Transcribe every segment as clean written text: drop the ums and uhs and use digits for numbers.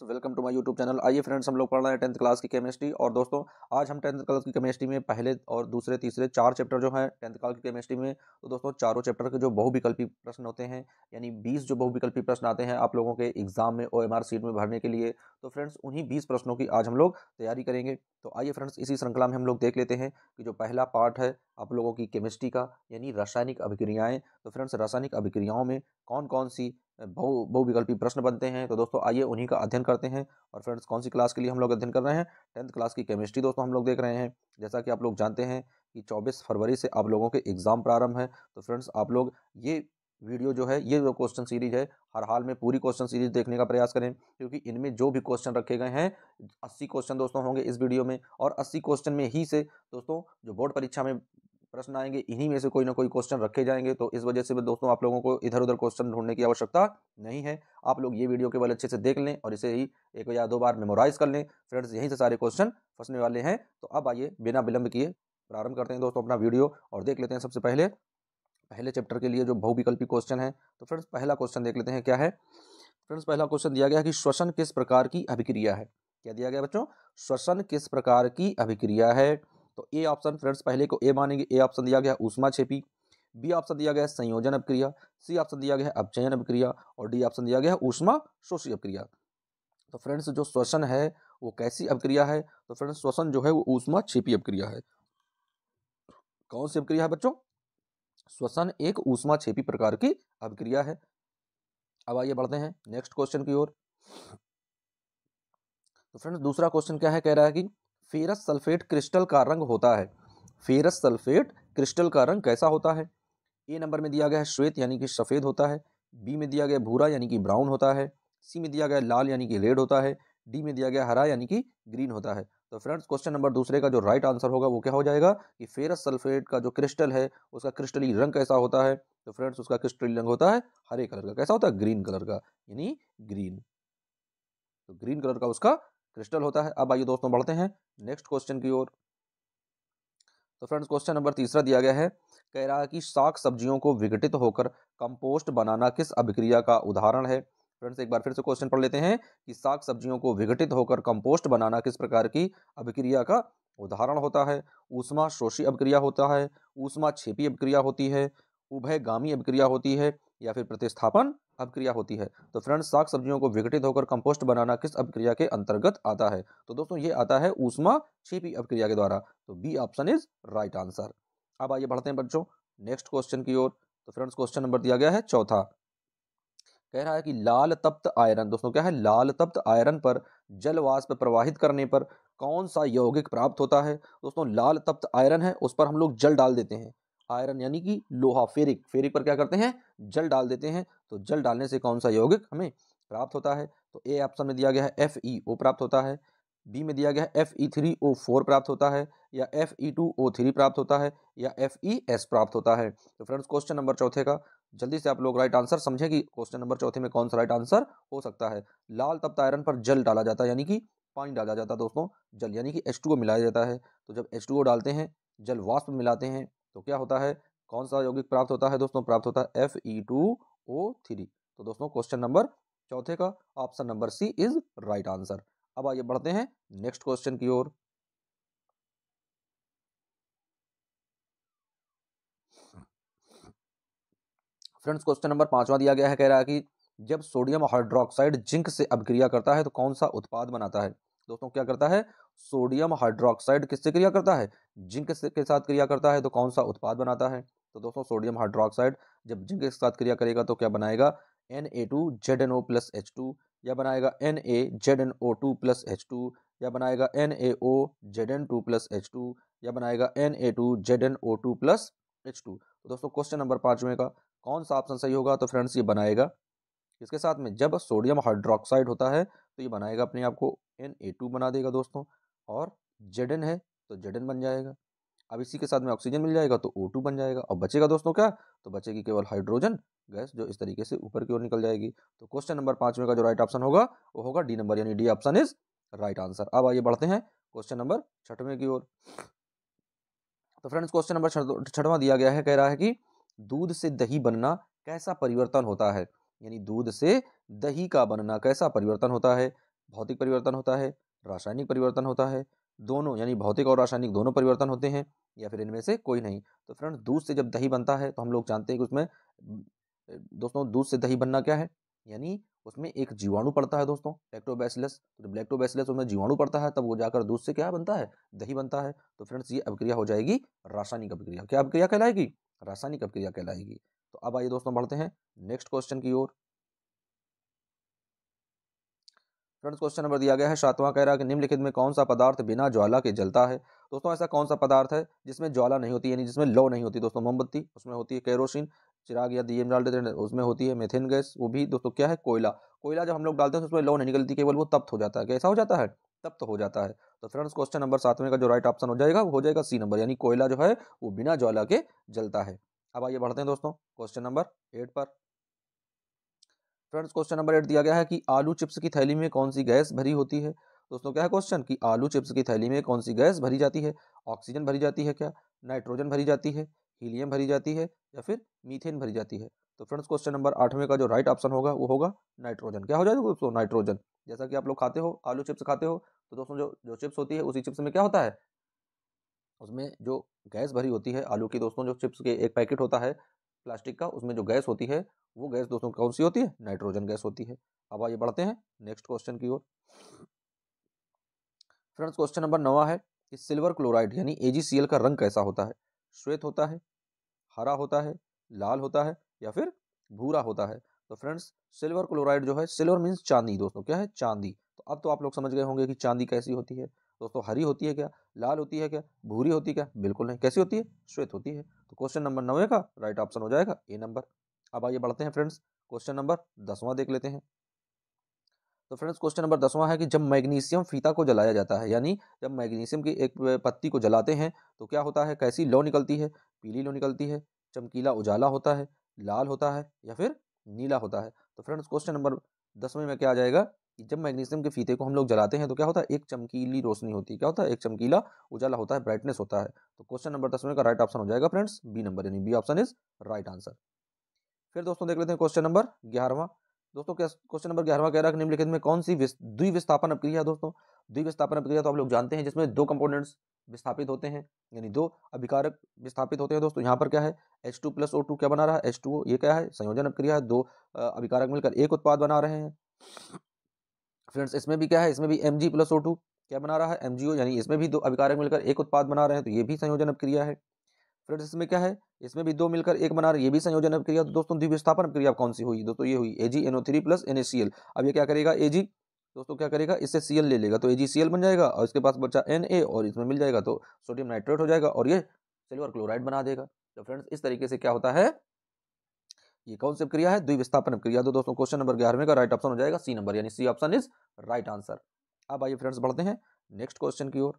Welcome to my YouTube channel. आइए friends, हम लोग पढ़ रहे हैं 10th क्लास की केमिस्ट्री। और दोस्तों, आज हम 10th क्लास की केमिस्ट्री में पहले और दूसरे तीसरे 4 चैप्टर जो हैं 10th क्लास की केमिस्ट्री में, तो दोस्तों चारों चैप्टर के जो बहुविकल्पी प्रश्न होते हैं, यानी 20 जो बहुविकल्पी प्रश्न आते हैं आप लोगों के एग्जाम में OMR सीट में भरने के लिए, तो फ्रेंड्स उन्हीं 20 प्रश्नों की आज हम लोग तैयारी करेंगे। तो आइए फ्रेंड्स, इसी श्रृंखला में हम लोग देख लेते हैं कि जो पहला पार्ट है आप लोगों की केमिस्ट्री का, यानी रासायनिक अभिक्रियाएं। तो फ्रेंड्स, रासायनिक अभिक्रियाओं में कौन कौन सी बहुविकल्पी प्रश्न बनते हैं, तो दोस्तों आइए उन्हीं का अध्ययन करते हैं। और फ्रेंड्स, कौन सी क्लास के लिए हम लोग अध्ययन कर रहे हैं? 10th क्लास की केमिस्ट्री दोस्तों हम लोग देख रहे हैं। जैसा कि आप लोग जानते हैं कि 24 फरवरी से आप लोगों के एग्जाम प्रारंभ है। तो फ्रेंड्स, आप लोग ये वीडियो जो है, ये जो क्वेश्चन सीरीज है, हर हाल में पूरी क्वेश्चन सीरीज देखने का प्रयास करें, क्योंकि इनमें जो भी क्वेश्चन रखे गए हैं 80 क्वेश्चन दोस्तों होंगे इस वीडियो में। और 80 क्वेश्चन में ही से दोस्तों जो बोर्ड परीक्षा में प्रश्न आएंगे, इन्हीं में से कोई ना कोई क्वेश्चन रखे जाएंगे। तो इस वजह से भी दोस्तों आप लोगों को इधर उधर क्वेश्चन ढूंढने की आवश्यकता नहीं है। आप लोग ये वीडियो केवल अच्छे से देख लें और इसे ही 1 या 2 बार मेमोराइज कर लें। फ्रेंड्स, यहीं से सारे क्वेश्चन फंसने वाले हैं। तो अब आइए बिना विलंब किए प्रारंभ करते हैं दोस्तों अपना वीडियो और देख लेते हैं सबसे पहले पहले चैप्टर के लिए जो बहुविकल्पी क्वेश्चन है। तो फ्रेंड्स, पहला क्वेश्चन देख लेते हैं क्या है। फ्रेंड्स, पहला क्वेश्चन दिया गया है कि श्वसन किस प्रकार की अभिक्रिया है। क्या दिया गया बच्चों? श्वसन किस प्रकार की अभिक्रिया है। तो ए ऑप्शन, फ्रेंड्स पहले को ए मानेंगे। ए ऑप्शन दिया गया ऊष्माक्षेपी, बी ऑप्शन दिया गया है संयोजन अभिक्रिया, सी ऑप्शन दिया गया है अपचयन अभिक्रिया और डी ऑप्शन दिया गया है ऊष्मा शोषी अभिक्रिया। तो फ्रेंड्स, जो श्वसन है वो कैसी अभिक्रिया है? तो फ्रेंड्स, श्वसन जो है वो ऊष्माक्षेपी अभिक्रिया है। कौन सी अभिक्रिया है बच्चों? श्वसन एक ऊष्माक्षेपी प्रकार की अभिक्रिया है। अब आइए बढ़ते हैं नेक्स्ट क्वेश्चन की ओर। तो फ्रेंड्स, दूसरा क्वेश्चन क्या है? कह रहा है कि फेरस सल्फेट क्रिस्टल का रंग होता है। फेरस सल्फेट क्रिस्टल का रंग कैसा होता है? ए नंबर में दिया गया है श्वेत यानी कि सफेद होता है, बी में दिया गया भूरा यानी कि ब्राउन होता है, सी में दिया गया लाल यानी कि रेड होता है, डी में दिया गया हरा यानी कि ग्रीन होता है। तो फ्रेंड्स, क्वेश्चन नंबर दूसरे का जो राइट आंसर होगा वो क्या हो जाएगा कि फेरस सल्फेट का जो क्रिस्टल है उसका क्रिस्टली रंग कैसा होता है? तो फ्रेंड्स, उसका क्रिस्टली रंग होता है हरे कलर का। कैसा होता है? ग्रीन कलर का, यानी ग्रीन। तो ग्रीन कलर का उसका क्रिस्टल होता है। अब आइए दोस्तों बढ़ते हैं नेक्स्ट क्वेश्चन की ओर। तो फ्रेंड्स, क्वेश्चन नंबर तीसरा दिया गया है। कह रहा है कि साग सब्जियों को विघटित होकर कंपोस्ट बनाना किस अभिक्रिया का उदाहरण है। फ्रेंड्स, एक बार फिर से क्वेश्चन पढ़ लेते हैं कि साग सब्जियों को विघटित होकर कंपोस्ट बनाना किस प्रकार की अभिक्रिया का उदाहरण होता है? ऊष्मा शोषी अभिक्रिया होता है, ऊष्मा क्षेपी अभिक्रिया होती है, उभयगामी अभिक्रिया होती है, या फिर प्रतिस्थापन अभिक्रिया होती है। तो फ्रेंड्स, साग सब्जियों को विघटित होकर कंपोस्ट बनाना किस अभिक्रिया के अंतर्गत आता है? तो दोस्तों ये आता है ऊष्मा क्षेपी अभिक्रिया के द्वारा। तो B option is right answer. अब आइए बढ़ते हैं बच्चों नेक्स्ट क्वेश्चन की ओर। तो फ्रेंड्स, क्वेश्चन नंबर दिया गया है चौथा। कह रहा है कि लाल तप्त आयरन, दोस्तों क्या है? लाल तप्त आयरन पर जल वाष्प प्रवाहित करने पर कौन सा यौगिक प्राप्त होता है? दोस्तों, लाल तप्त आयरन है, उस पर हम लोग जल डाल देते हैं। आयरन यानी कि लोहा, फेरिक, फेरिक पर क्या करते हैं? जल डाल देते हैं। तो जल डालने से कौन सा यौगिक हमें प्राप्त होता है? तो ए ऑप्शन में दिया गया है FeO प्राप्त होता है, बी में दिया गया है Fe3O4 प्राप्त होता है, या Fe2O3 प्राप्त होता है, या FeS प्राप्त होता है। तो फ्रेंड्स, क्वेश्चन नंबर चौथे का जल्दी से आप लोग राइट आंसर समझें कि क्वेश्चन नंबर चौथे में कौन सा राइट आंसर हो सकता है। लाल तप्त आयरन पर जल डाला जाता है, यानी कि पानी डाला जाता है दोस्तों। जल यानी कि H2O मिलाया जाता है। तो जब H2O डालते हैं, जल वाष्प मिलाते हैं, तो क्या होता है? कौन सा यौगिक प्राप्त होता है दोस्तों? प्राप्त होता है Fe2O3। तो दोस्तों, क्वेश्चन नंबर चौथे का option number C is right answer. अब आइए बढ़ते हैं नेक्स्ट क्वेश्चन की ओर। फ्रेंड्स, क्वेश्चन नंबर पांचवा दिया गया है। कह रहा है कि जब सोडियम हाइड्रोक्साइड जिंक से अभिक्रिया करता है तो कौन सा उत्पाद बनाता है? दोस्तों, क्या करता है? सोडियम हाइड्रोक्साइड किससे क्रिया करता है? जिंक के साथ क्रिया करता है। तो कौन सा उत्पाद बनाता है? तो दोस्तों, सोडियम हाइड्रोक्साइड जब जिंक के साथ क्रिया करेगा तो क्या बनाएगा? Na2ZNO+H2, या बनाएगा NaZNO2+H2, या बनाएगा NaOZN2+H2, या बनाएगा Na2ZNO2+H2। तो दोस्तों, क्वेश्चन नंबर पांचवें का कौन सा ऑप्शन सही होगा? तो फ्रेंड्स, ये बनाएगा इसके साथ में जब सोडियम हाइड्रोक्साइड होता है तो ये बनाएगा अपने आप को Na2 बना देगा दोस्तों, और Zn है तो Zn बन जाएगा। अब इसी के साथ में ऑक्सीजन मिल जाएगा तो O2 बन जाएगा। और बचेगा दोस्तों क्या? तो बचेगी केवल हाइड्रोजन गैस, जो इस तरीके से ऊपर की ओर निकल जाएगी। तो क्वेश्चन नंबर पांचवें का जो राइट ऑप्शन होगा वो होगा डी नंबर, यानी D option is right answer. अब आइए बढ़ते हैं क्वेश्चन नंबर छठवें की ओर। तो फ्रेंड्स, क्वेश्चन नंबर छठवां दिया गया है। कह रहा है कि दूध से दही बनना कैसा परिवर्तन होता है? यानी दूध से दही का बनना कैसा परिवर्तन होता है? भौतिक परिवर्तन होता है, रासायनिक परिवर्तन होता है, दोनों यानी भौतिक और रासायनिक दोनों परिवर्तन होते हैं, या फिर इनमें से कोई नहीं। तो फ्रेंड्स दूध से जब दही बनता है तो हम लोग जानते हैं कि उसमें दोस्तों दूध से दही बनना क्या है, यानी उसमें एक जीवाणु पड़ता है दोस्तों, लैक्टोबैसिलस। तो जब लैक्टोबैसिलस उसमें जीवाणु पड़ता है तब वो जाकर दूध से क्या बनता है, दही बनता है। तो फ्रेंड्स ये अभिक्रिया हो जाएगी रासायनिक अभिक्रिया। क्या अभिक्रिया कहलाएगी, रासायनिक अभिक्रिया कहलाएगी। तो अब आइए दोस्तों बढ़ते हैं नेक्स्ट क्वेश्चन की ओर। फ्रेंड्स क्वेश्चन नंबर दिया गया है 7वां, कह रहा है कि निम्नलिखित में कौन सा पदार्थ बिना ज्वाला के जलता है। दोस्तों ऐसा कौन सा पदार्थ है जिसमें ज्वाला नहीं होती, यानी जिसमें लौ नहीं होती। दोस्तों मोमबत्ती, उसमें होती है केरोसिन, चिराग या दिए में डाल देते हैं उसमें होती है मेथेन गैस, वो भी दोस्तों क्या है, कोयला। कोयला जब हम लोग डालते हैं तो उसमें लौ नहीं निकलती, केवल वो तप्त हो जाता है। कैसा हो जाता है, तप्त हो जाता है। तो फ्रेंड्स क्वेश्चन नंबर 7वें का जो राइट ऑप्शन हो जाएगा वो हो जाएगा सी नंबर, यानी कोयला जो है वो बिना ज्वाला के जलता है। अब आइए बढ़ते हैं दोस्तों क्वेश्चन नंबर 8 पर। फ्रेंड्स क्वेश्चन नंबर 8 दिया गया है कि आलू चिप्स की थैली में कौन सी गैस भरी होती है। दोस्तों क्या है क्वेश्चन कि आलू चिप्स की थैली में कौन सी गैस भरी जाती है। ऑक्सीजन भरी जाती है क्या, नाइट्रोजन भरी जाती है, हीलियम भरी जाती है, या फिर मीथेन भरी जाती है। तो फ्रेंड्स क्वेश्चन नंबर 8वें का जो राइट ऑप्शन होगा वो होगा नाइट्रोजन। क्या हो जाएगा दोस्तों, नाइट्रोजन। जैसा कि आप लोग खाते हो आलू चिप्स खाते हो, तो दोस्तों जो जो चिप्स होती है उसी चिप्स में क्या होता है, उसमें जो गैस भरी होती है आलू की। दोस्तों जो चिप्स के एक पैकेट होता है प्लास्टिक का, उसमें जो गैस होती है वो गैस दोस्तों कौन सी होती है, नाइट्रोजन गैस होती है। अब आइए बढ़ते हैं नेक्स्ट क्वेश्चन की ओर। फ्रेंड्स क्वेश्चन नंबर 9 है कि सिल्वर क्लोराइड यानी AgCl का रंग कैसा होता है। श्वेत होता है, हरा होता है, लाल होता है, या फिर भूरा होता है। तो फ्रेंड्स सिल्वर क्लोराइड जो है, सिल्वर मीन्स चांदी दोस्तों, क्या है, चांदी। तो अब तो आप लोग समझ गए होंगे कि चांदी कैसी होती है। दोस्तों हरी होती है क्या, लाल होती है क्या, भूरी होती है क्या, बिल्कुल नहीं। कैसी होती है, श्वेत होती है। तो क्वेश्चन नंबर 9 का राइट ऑप्शन हो जाएगा ए नंबर। अब आइए बढ़ते हैं फ्रेंड्स क्वेश्चन नंबर 10वां देख लेते हैं। तो फ्रेंड्स क्वेश्चन नंबर 10वां है कि जब मैग्नीशियम फीता को जलाया जाता है, यानी जब मैग्नीशियम की एक पत्ती को जलाते हैं तो क्या होता है, कैसी लौ निकलती है। पीली लौ निकलती है, चमकीला उजाला होता है, लाल होता है, या फिर नीला होता है। तो फ्रेंड्स क्वेश्चन नंबर 10वें में क्या आ जाएगा कि जब मैग्नीशियम के फीते को हम लोग जलाते हैं तो क्या होता है, एक चमकीली रोशनी होती है। क्या होता है, एक चमकीला उजाला होता है, ब्राइटनेस होता है। तो क्वेश्चन नंबर 10वें का राइट ऑप्शन हो जाएगा फ्रेंड्स बी नंबर, यानी B option is right answer. फिर दोस्तों देख लेते हैं क्वेश्चन नंबर 11वां। दोस्तों क्वेश्चन नंबर 11वां कह रहा है कि निम्नलिखित में कौन सी द्विविस्थापन अपक्रिया है। दोस्तों द्विविस्थापन अपक्रिया तो आप लोग जानते हैं जिसमें दो कंपोनेंट्स विस्थापित होते हैं, यानी दो अभिकारक विस्थापित होते हैं। दोस्तों यहाँ पर क्या है, H2 + O2 क्या बना रहा है, H2O। ये क्या है, संयोजन अपक्रिया है, दो अभिकारक मिलकर एक उत्पाद बना रहे हैं। फ्रेंड्स इसमें भी क्या है, इसमें भी Mg + O2 क्या बना रहा है, MgO, यानी इसमें भी दो अभिकारक मिलकर एक उत्पाद बना रहे हैं, तो ये भी संयोजन अपक्रिया है। फ्रेंड्स इसमें क्या है, इसमें भी दो मिलकर एक बना रहे, ये भी संयोजन अभिक्रिया। तो दोस्तों द्विविस्थापन अभिक्रिया कौन सी हुई, दोस्तों ये हुई AgNO3 + NaCl। अब ये क्या करेगा, Ag दोस्तों क्या करेगा, इससे Cl ले लेगा तो AgCl बन जाएगा, और इसके पास बचा Na और इसमें मिल जाएगा तो सोडियम नाइट्रेट हो जाएगा, और ये सिल्वर क्लोराइड बना देगा। तो फ्रेंड्स इस तरीके से क्या होता है, ये कौन सी क्रिया है, द्विविस्थापन क्रिया। तो दोस्तों क्वेश्चन नंबर 11वें का राइट ऑप्शन हो जाएगा सी नंबर, यानी C option is right answer. अब आइए फ्रेंड्स बढ़ते हैं नेक्स्ट क्वेश्चन की ओर।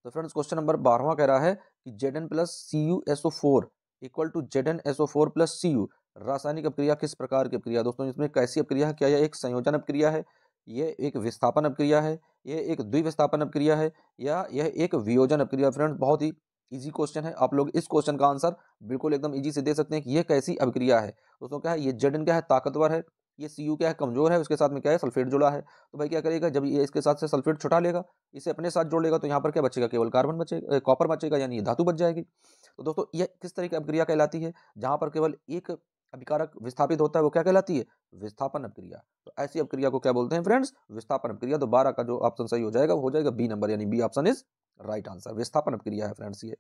तो फ्रेंड्स क्वेश्चन नंबर 12वां कह रहा है कि Zn + CuSO4 = ZnSO4 + Cu रासायनिक अपक्रिया किस प्रकार की अपक्रिया। दोस्तों इसमें कैसी अपक्रिया है, क्या यह एक संयोजन अपक्रिया है, यह एक विस्थापन अपक्रिया है, यह एक द्विविस्थापन अपक्रिया है, या यह एक वियोजन अपक्रिया। फ्रेंड्स बहुत ही इजी क्वेश्चन है, आप लोग इस क्वेश्चन का आंसर बिल्कुल एकदम इजी से दे सकते हैं कि यह कैसी अपक्रिया है। दोस्तों क्या है, ये Zn क्या है, ताकतवर है, ये Cu क्या है, कमजोर है, उसके साथ में क्या है, सल्फेट जुड़ा है। तो भाई क्या करेगा, जब ये इसके साथ से सल्फेट छुटा लेगा, इसे अपने साथ जोड़ लेगा, तो यहाँ पर क्या बचेगा, केवल कार्बन बचेगा, कॉपर बचेगा, यानी ये धातु बच जाएगी। तो दोस्तों ये किस तरह की अपक्रिया कहलाती है, जहां पर केवल एक अभिकारक विस्थापित होता है, वो क्या कहलाती है, विस्थापन अपक्रिया। तो ऐसी अपक्रिया को क्या बोलते हैं फ्रेंड्स, विस्थापन अपक्रिया। तो 12 का जो ऑप्शन सही हो जाएगा वो हो जाएगा बी नंबर, यानी B option is right answer, विस्थापन अपक्रिया है फ्रेंड्स ये।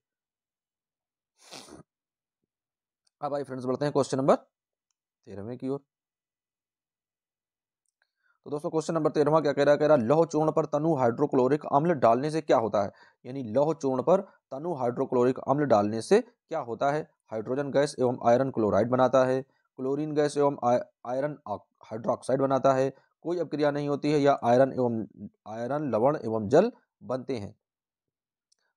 अब आइए फ्रेंड्स बढ़ते हैं क्वेश्चन नंबर 13वें की ओर। तो दोस्तों क्वेश्चन नंबर 13वां क्या कह रहा है, कह रहा है लौह चूर्ण पर तनु हाइड्रोक्लोरिक अम्ल डालने से क्या होता है। यानी लौह चूर्ण पर तनु हाइड्रोक्लोरिक अम्ल डालने से क्या होता है, हाइड्रोजन गैस एवं आयरन क्लोराइड बनाता है, क्लोरीन गैस एवं आयरन हाइड्रोक्साइड बनाता है, कोई अपक्रिया नहीं होती है, या आयरन लवण एवं जल बनते हैं।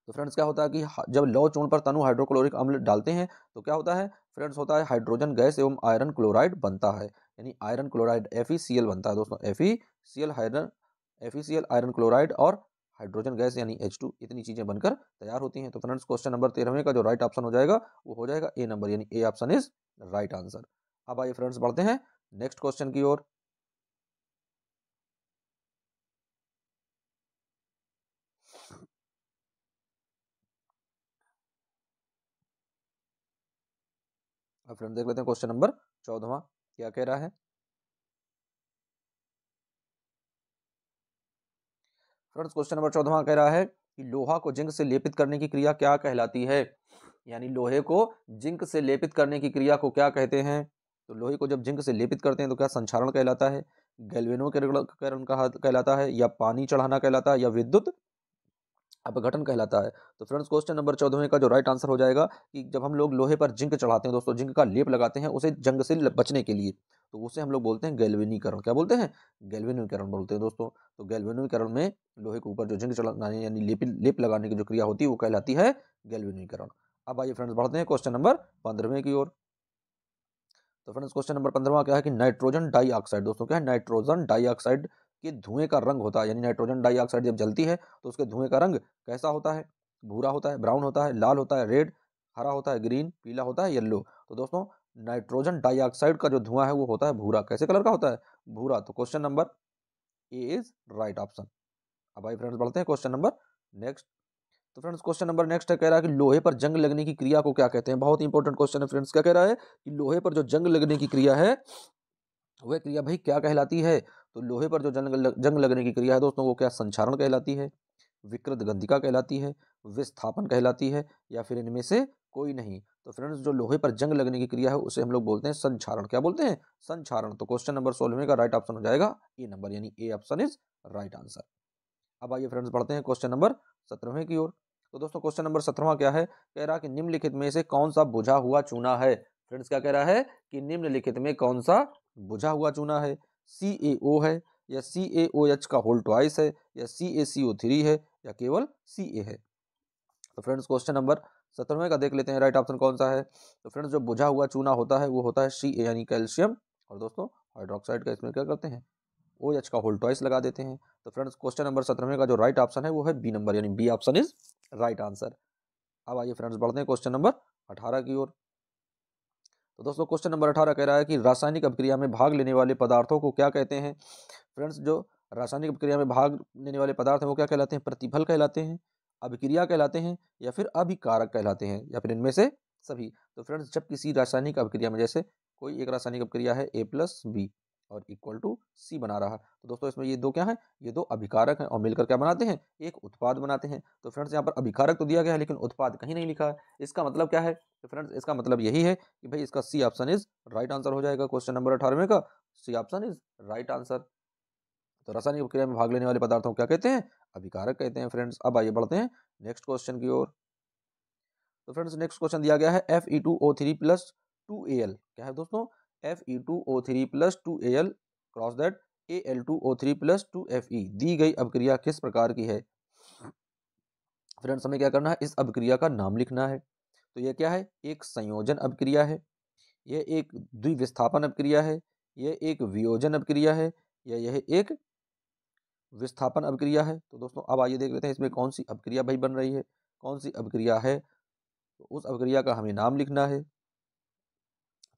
तो फ्रेंड्स क्या होता है कि जब लौह चूर्ण पर तनु हाइड्रोक्लोरिक अम्ल डालते हैं तो क्या होता है फ्रेंड्स, होता है हाइड्रोजन गैस एवं आयरन क्लोराइड बनता है, यानी आयरन क्लोराइड FeCl बनता है। दोस्तों FeCl आयरन क्लोराइड और हाइड्रोजन गैस यानी H2, इतनी चीजें बनकर तैयार होती हैं। तो फ्रेंड्स क्वेश्चन नंबर 13वें का जो राइट ऑप्शन हो जाएगा वो हो जाएगा ए नंबर, यानी A option is right answer. अब आइए फ्रेंड्स बढ़ते हैं नेक्स्ट क्वेश्चन की ओर। अब फ्रेंड्स देख लेते हैं क्वेश्चन नंबर 14वां क्या कह रहा है। फ्रेंड्स क्वेश्चन नंबर 14वां कह रहा है कि लोहा को जिंक से लेपित करने की क्रिया क्या कहलाती है। यानी लोहे को जिंक से लेपित करने की क्रिया को क्या कहते हैं। तो लोहे को जब जिंक से लेपित करते हैं तो क्या संक्षारण कहलाता है, गैल्वेनोकरण कहलाता है, या पानी चढ़ाना कहलाता है, या विद्युत अपघटन कहलाता है। तो फ्रेंड्स क्वेश्चन नंबर 14 का जो राइट आंसर हो जाएगा कि जब हम लोग लोहे पर जिंक चढ़ाते हैं दोस्तों, जिंक का लेप लगाते हैं उसे जंग से बचने के लिए, तो उसे हम लोग बोलते हैं गैल्वेनीकरण। क्या बोलते हैं, गैल्वेनीकरण बोलते हैं दोस्तों। तो गैल्वेनीकरण में लोहे के ऊपर जो जिंक चढ़ाने यानी लेप लगाने की जो क्रिया होती है वो कहलाती है गैल्वेनीकरण। अब आइए फ्रेंड्स बढ़ते हैं क्वेश्चन नंबर 15 की ओर। तो फ्रेंड्स क्वेश्चन नंबर 15 क्या है कि नाइट्रोजन डाइऑक्साइड, दोस्तों क्या है, नाइट्रोजन डाइऑक्साइड के धुएं का रंग होता है। यानी नाइट्रोजन डाइऑक्साइड जब जलती है तो उसके धुएं का रंग कैसा होता है, भूरा होता है, ब्राउन होता है, लाल होता है, रेड, हरा होता है, ग्रीन, पीला होता है, येलो। तो दोस्तों नाइट्रोजन डाइऑक्साइड का जो धुआं है वो होता है भूरा। कैसे कलर का होता है, भूरा। तो question number A is right option. अब आइए फ्रेंड्स बढ़ते हैं क्वेश्चन नंबर नेक्स्ट। तो फ्रेंड्स क्वेश्चन नंबर नेक्स्ट है, कह रहा है कि लोहे पर जंग लगने की क्रिया को क्या कहते हैं। बहुत इंपॉर्टेंट क्वेश्चन है फ्रेंड्स। क्या कह रहा है कि लोहे पर जो जंग लगने की क्रिया है वह क्रिया भाई क्या कहलाती है। तो लोहे पर जो जंग लगने की क्रिया है दोस्तों वो क्या संक्षारण कहलाती है, विकृत गंधिका कहलाती है, विस्थापन कहलाती है, या फिर इनमें से कोई नहीं। तो फ्रेंड्स जो लोहे पर जंग लगने की क्रिया है उसे हम लोग बोलते हैं संक्षारण। क्या बोलते हैं, संक्षारण। तो क्वेश्चन नंबर 16 का राइट ऑप्शन हो जाएगा ए नंबर, यानी A option is right answer. अब आइए फ्रेंड्स बढ़ते हैं क्वेश्चन नंबर 17 की ओर। तो दोस्तों क्वेश्चन नंबर 17 क्या है, कह रहा है कि निम्नलिखित में से कौन सा बुझा हुआ चूना है। फ्रेंड्स क्या कह रहा है कि निम्नलिखित में कौन सा बुझा हुआ चूना है, CaO है, या CaOH का होल ट्वाइस है, या CaCO3 है, या केवल Ca है। तो फ्रेंड्स क्वेश्चन नंबर 17 का देख लेते हैं राइट ऑप्शन कौन सा है। तो फ्रेंड्स जो बुझा हुआ चूना होता है वो होता है Ca यानी कैल्शियम, और दोस्तों हाइड्रोक्साइड का इसमें क्या करते हैं, OH का होल ट्वाइस लगा देते हैं। तो फ्रेंड्स क्वेश्चन नंबर 17 का जो राइट ऑप्शन है वो है बी नंबर, यानी B option is right answer. अब आइए फ्रेंड्स बढ़ते हैं क्वेश्चन नंबर 18 की ओर। तो दोस्तों क्वेश्चन नंबर 18 कह रहा है कि रासायनिक अभिक्रिया में भाग लेने वाले पदार्थों को क्या कहते हैं। फ्रेंड्स जो रासायनिक अभिक्रिया में भाग लेने वाले पदार्थ हैं वो क्या कहलाते हैं, प्रतिफल कहलाते हैं, अभिक्रिया कहलाते हैं, या फिर अभिकारक कहलाते हैं, या फिर इनमें से सभी। तो फ्रेंड्स जब किसी रासायनिक अभिक्रिया में, जैसे कोई एक रासायनिक अभिक्रिया है A+B और इक्वल टू C बना रहा है, तो दोस्तों इसमें ये दो क्या है, ये दो अभिकारक हैं और मिलकर क्या बनाते हैं, एक उत्पाद बनाते हैं। तो फ्रेंड्स यहाँ पर अभिकारक तो दिया गया है लेकिन उत्पाद कहीं नहीं लिखा है। इसका मतलब क्या है, तो फ्रेंड्स इसका मतलब यही है कि भाई इसका C option is right answer हो जाएगा। क्वेश्चन नंबर 18 का C option is right answer. तो रासायनिक प्रक्रिया में भाग लेने वाले पदार्थों को क्या कहते हैं, अभिकारक कहते हैं फ्रेंड्स। अब आइए बढ़ते हैं नेक्स्ट क्वेश्चन की ओर। तो फ्रेंड्स नेक्स्ट क्वेश्चन दिया गया है Fe2O3+2Al। क्या है दोस्तों, Fe2O3+2Al क्रॉस दैट Al2O3+2Fe दी गई अभिक्रिया किस प्रकार की है। फ्रेंड्स हमें क्या करना है, इस अभिक्रिया का नाम लिखना है। तो यह क्या है, एक संयोजन अभिक्रिया है, यह एक द्विविस्थापन अभिक्रिया है, यह एक वियोजन अभिक्रिया है, या यह एक विस्थापन अभिक्रिया है। तो दोस्तों अब आइए देख लेते हैं इसमें कौन सी अभिक्रिया भाई बन रही है, कौन सी अभिक्रिया है। तो उस अभिक्रिया का हमें नाम लिखना है।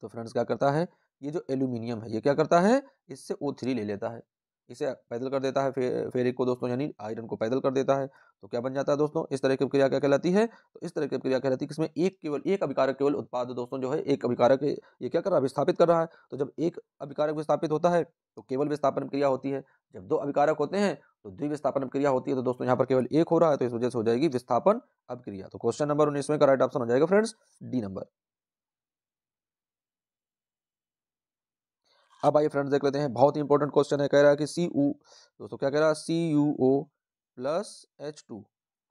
तो फ्रेंड्स क्या करता है, ये जो एल्यूमिनियम है ये क्या करता है, इससे O3 ले लेता है, इसे पैदल कर देता है फेरिक को दोस्तों, यानी आयरन को पैदल कर देता है। तो क्या बन जाता है दोस्तों, इस तरह की क्रिया क्या कहलाती है, तो इस तरह की क्रिया कहलाती है कि इसमें एक केवल एक अभिकारक केवल उत्पाद दोस्तों जो है, एक अभिकारक ये क्या कर रहा है, विस्थापित कर रहा है। तो जब एक अभिकारक विस्थापित होता है तो केवल विस्थापन क्रिया होती है, जब दो अभिकारक होते हैं तो द्विविस्थापन क्रिया होती है। तो दोस्तों यहाँ पर केवल एक हो रहा है तो इस वजह से हो जाएगी विस्थापन अभिक्रिया। तो क्वेश्चन नंबर 19 का राइट ऑप्शन हो जाएगा फ्रेंड्स डी नंबर। अब आइए फ्रेंड्स देख लेते हैं, बहुत ही इंपॉर्टेंट क्वेश्चन है। कह रहा है कि दोस्तों क्या कह रहा है, CuO+H2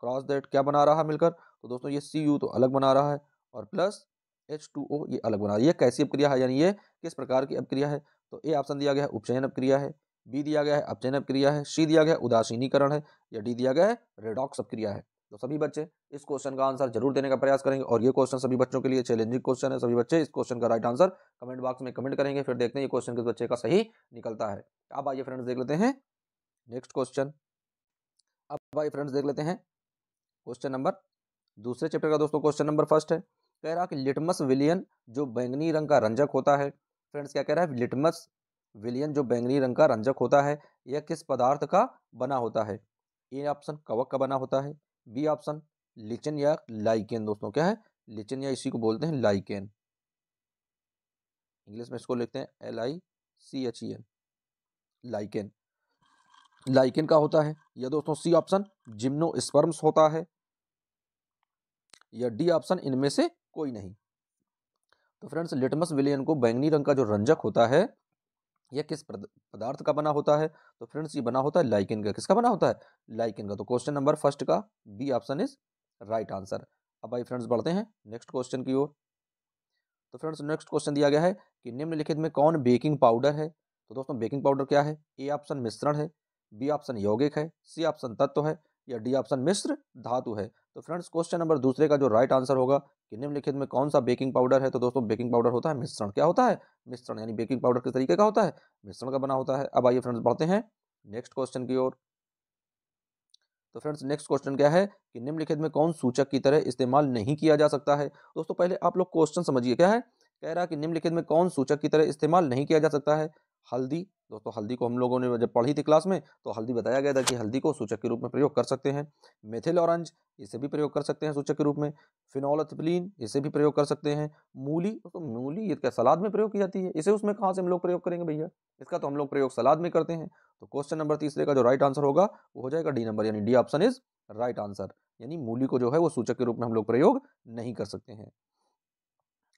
क्रॉस दैट क्या बना रहा है मिलकर। तो दोस्तों ये Cu तो अलग बना रहा है और प्लस H2O ये अलग बना रहा है। ये कैसी अपक्रिया है, यानी ये किस प्रकार की अपक्रिया है। तो ए ऑप्शन दिया गया है उपचयन अपक्रिया है, बी दिया गया है अपचयन अपक्रिया है, सी दिया गया है उदासीनीकरण है, या डी दिया गया है रेडॉक्स अपक्रिया है। तो सभी बच्चे इस क्वेश्चन का आंसर जरूर देने का प्रयास करेंगे और ये क्वेश्चन सभी बच्चों के लिए चैलेंजिंग क्वेश्चन है। सभी बच्चे इस क्वेश्चन का राइट आंसर कमेंट बॉक्स में कमेंट करेंगे, फिर देखते हैं ये क्वेश्चन किस बच्चे का सही निकलता है। अब आइए फ्रेंड्स देख लेते हैं नेक्स्ट क्वेश्चन। अब आइए फ्रेंड्स देख लेते हैं क्वेश्चन नंबर दूसरे चैप्टर का दोस्तों क्वेश्चन नंबर फर्स्ट है। कह रहा कि लिटमस विलियन जो बैंगनी रंग का रंजक होता है। फ्रेंड्स क्या कह रहा है, लिटमस विलियन जो बैंगनी रंग का रंजक होता है यह किस पदार्थ का बना होता है। ए ऑप्शन कवक का बना होता है, बी ऑप्शन लिचन या लाइकेन। दोस्तों क्या है, लिचन या इसी को बोलते हैं लाइकेन। इंग्लिश में इसको लिखते हैं LICHEN, लाइकेन। लाइकेन का होता है या दोस्तों सी ऑप्शन जिम्नोस्पर्म्स होता है, या डी ऑप्शन इनमें से कोई नहीं। तो फ्रेंड्स लिटमस विलियन को बैंगनी रंग का जो रंजक होता है यह किस पदार्थ का बना होता है? तो फ्रेंड्स ये बना होता है लाइकेन का। किसका बना होता है? लाइकेन का। तो क्वेश्चन नंबर फर्स्ट का B option is right answer. अब भाई फ्रेंड्स बढ़ते हैं नेक्स्ट क्वेश्चन की ओर। तो फ्रेंड्स नेक्स्ट क्वेश्चन दिया गया है कि निम्नलिखित में कौन बेकिंग पाउडर है? तो दोस्तों बेकिंग पाउडर क्या है? ए ऑप्शन मिश्रण है, बी ऑप्शन यौगिक है, सी ऑप्शन तत्व है, या डी ऑप्शन मिश्र धातु है। तो फ्रेंड्स क्वेश्चन नंबर दूसरे का जो राइट आंसर होगा कि निम्नलिखित में कौन सा बेकिंग पाउडर है? तो दोस्तों बेकिंग पाउडर होता है मिश्रण। क्या होता है? मिश्रण। यानी बेकिंग पाउडर किस तरीके का होता है? मिश्रण का बना होता है। अब आइए फ्रेंड्स बढ़ते हैं नेक्स्ट क्वेश्चन की ओर। तो फ्रेंड्स नेक्स्ट क्वेश्चन क्या है कि निम्नलिखित में कौन सूचक की तरह इस्तेमाल नहीं किया जा सकता है? दोस्तों पहले आप लोग क्वेश्चन समझिए क्या है। कह रहा है कि निम्नलिखित में कौन सूचक की तरह इस्तेमाल नहीं किया जा सकता है? हल्दी। दोस्तों हल्दी को हम लोगों ने जब पढ़ी थी क्लास में तो हल्दी बताया गया था कि हल्दी को सूचक के रूप में प्रयोग कर सकते हैं। मेथिल ऑरेंज इसे भी प्रयोग कर सकते हैं सूचक के रूप में। फिनोलेथलीन इसे भी प्रयोग कर सकते हैं। मूली, दोस्तों मूली ये क्या सलाद में प्रयोग की जाती है? इसे उसमें कहाँ से हम लोग प्रयोग करेंगे भैया? इसका तो हम लोग प्रयोग सलाद में करते हैं। तो क्वेश्चन नंबर तीसरे का जो राइट आंसर होगा वो हो जाएगा डी नंबर, यानी D option is right answer. यानी मूली को जो है वो सूचक के रूप में हम लोग प्रयोग नहीं कर सकते हैं।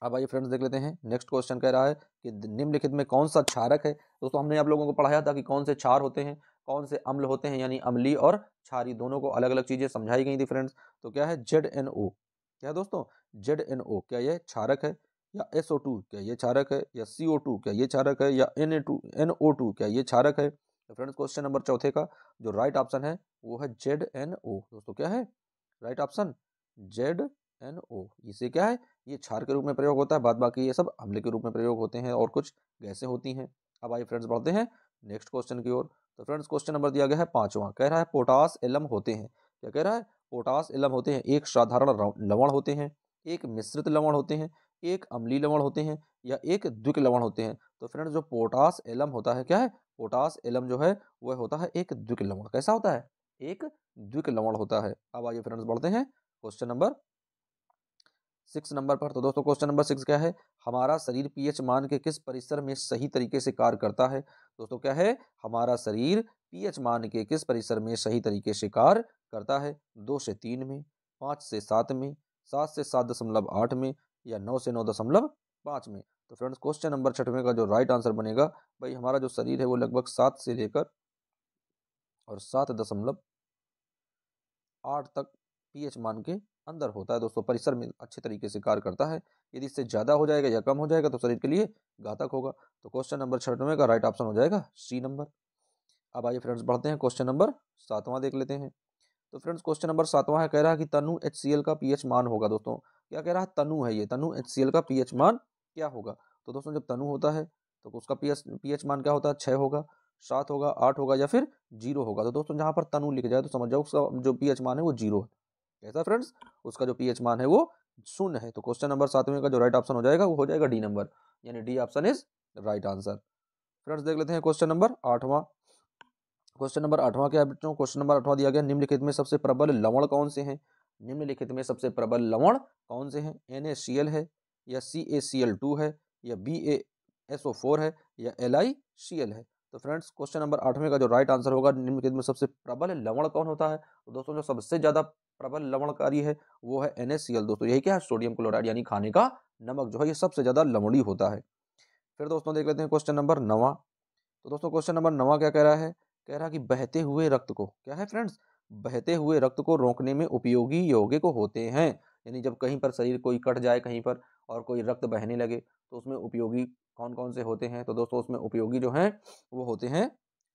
अब आइए फ्रेंड्स देख लेते हैं नेक्स्ट क्वेश्चन कह रहा है कि निम्नलिखित में कौन सा क्षारक है? दोस्तों हमने आप लोगों को पढ़ाया था कि कौन से क्षार होते हैं, कौन से अम्ल होते हैं, यानी अम्लीय और क्षारीय दोनों को अलग अलग चीजें समझाई गई थी फ्रेंड्स। तो क्या है? ZNO। क्या है दोस्तों? ZNO क्या ये क्षारक है? या SO2 क्या ये क्षारक है? या CO2 क्या ये क्षारक है? या NO2 क्या ये क्षारक है? तो फ्रेंड्स क्वेश्चन नंबर चौथे का जो राइट ऑप्शन है वो है ZNO। दोस्तों क्या है राइट ऑप्शन? ZNO। इसे क्या है? ये क्षार के रूप में प्रयोग होता है, बाद बाकी ये सब अम्ल के रूप में प्रयोग होते हैं और कुछ गैसें होती हैं। अब आइए फ्रेंड्स बढ़ते हैं नेक्स्ट क्वेश्चन की ओर। तो फ्रेंड्स क्वेश्चन नंबर दिया गया है पांचवा। कह रहा है पोटास एलम होते हैं। क्या कह रहा है? पोटास एलम होते हैं एक साधारण लवण होते हैं, एक मिश्रित लवण होते हैं, एक अम्लीय लवण होते हैं, या एक द्विक लवण होते हैं। तो फ्रेंड्स जो पोटास एलम होता है क्या है? पोटास एलम जो है वह होता है एक द्विक लवण। कैसा होता है? एक द्विक लवण होता है। अब आइए फ्रेंड्स बढ़ते हैं क्वेश्चन नंबर 6 नंबर पर। तो दोस्तों क्वेश्चन नंबर 6 क्या है? हमारा शरीर पीएच मान के किस परिसर में सही तरीके से कार्य करता है? दोस्तों क्या है? हमारा शरीर पीएच मान के किस परिसर में सही तरीके से कार्य करता है? 2 से 3 में, 5 से 7 में, 7 से 7.8 में, या 9 से 9.5 में। तो फ्रेंड्स क्वेश्चन नंबर 6वें का जो राइट आंसर बनेगा भाई हमारा जो शरीर है वो लगभग 7 से लेकर और 7.8 तक पीएच मान के अंदर होता है। दोस्तों परिसर में अच्छे तरीके से कार्य करता है। यदि इससे ज़्यादा हो जाएगा या कम हो जाएगा तो शरीर के लिए घातक होगा। तो क्वेश्चन नंबर 96 का राइट ऑप्शन हो जाएगा सी नंबर। अब आइए फ्रेंड्स बढ़ते हैं क्वेश्चन नंबर 7वां देख लेते हैं। तो फ्रेंड्स क्वेश्चन नंबर 7वां है कह रहा है कि तनु HCl का पीएच मान होगा। दोस्तों क्या कह रहा है? तनु है ये, तनु HCl का पीएच मान क्या होगा? तो दोस्तों जब तनु होता है तो उसका पीएच मान क्या होता है? 6 होगा, 7 होगा, 8 होगा, या फिर 0 होगा। तो दोस्तों जहाँ पर तनु लिख जाए तो समझ जाओ उसका जो पीएच मान है वो 0 है। कैसा फ्रेंड्स? उसका जो पीएच मान है वो 0 है। तो क्वेश्चन नंबर 7वें का जो राइट ऑप्शन हो जाएगा वो हो जाएगा डी नंबर, यानी D option is right answer. Friends देख लेते हैं क्वेश्चन नंबर 8वां। क्वेश्चन नंबर 8वां क्या है बच्चों? क्वेश्चन नंबर 8वां दिया गया निम्नलिखित में सबसे प्रबल लवण कौन से हैं? निम्नलिखित में सबसे प्रबल लवण कौन से हैं? NaCl है, या CaCl2 है, या BaSO4 है, या LiCl है। तो फ्रेंड्स क्वेश्चन नंबर 8वें का जो राइट आंसर होगा निम्नलिखित में सबसे प्रबल लवण कौन होता है? तो दोस्तों जो सबसे ज्यादा प्रबल लवणकारी है वो है NaCl। दोस्तों यही क्या है? सोडियम क्लोराइड, यानी खाने का नमक जो है ये सबसे ज्यादा लवणीय होता है। फिर दोस्तों देख लेते हैं क्वेश्चन नंबर 9। तो दोस्तों क्वेश्चन नंबर 9 क्या कह रहा है? कह रहा है कि बहते हुए रक्त को, क्या है फ्रेंड्स? बहते हुए रक्त को रोकने में उपयोगी यौगिक होते हैं। यानी जब कहीं पर शरीर कोई कट जाए कहीं पर और कोई रक्त बहने लगे तो उसमें उपयोगी कौन कौन से होते हैं? तो दोस्तों उसमें उपयोगी जो हैं वो होते हैं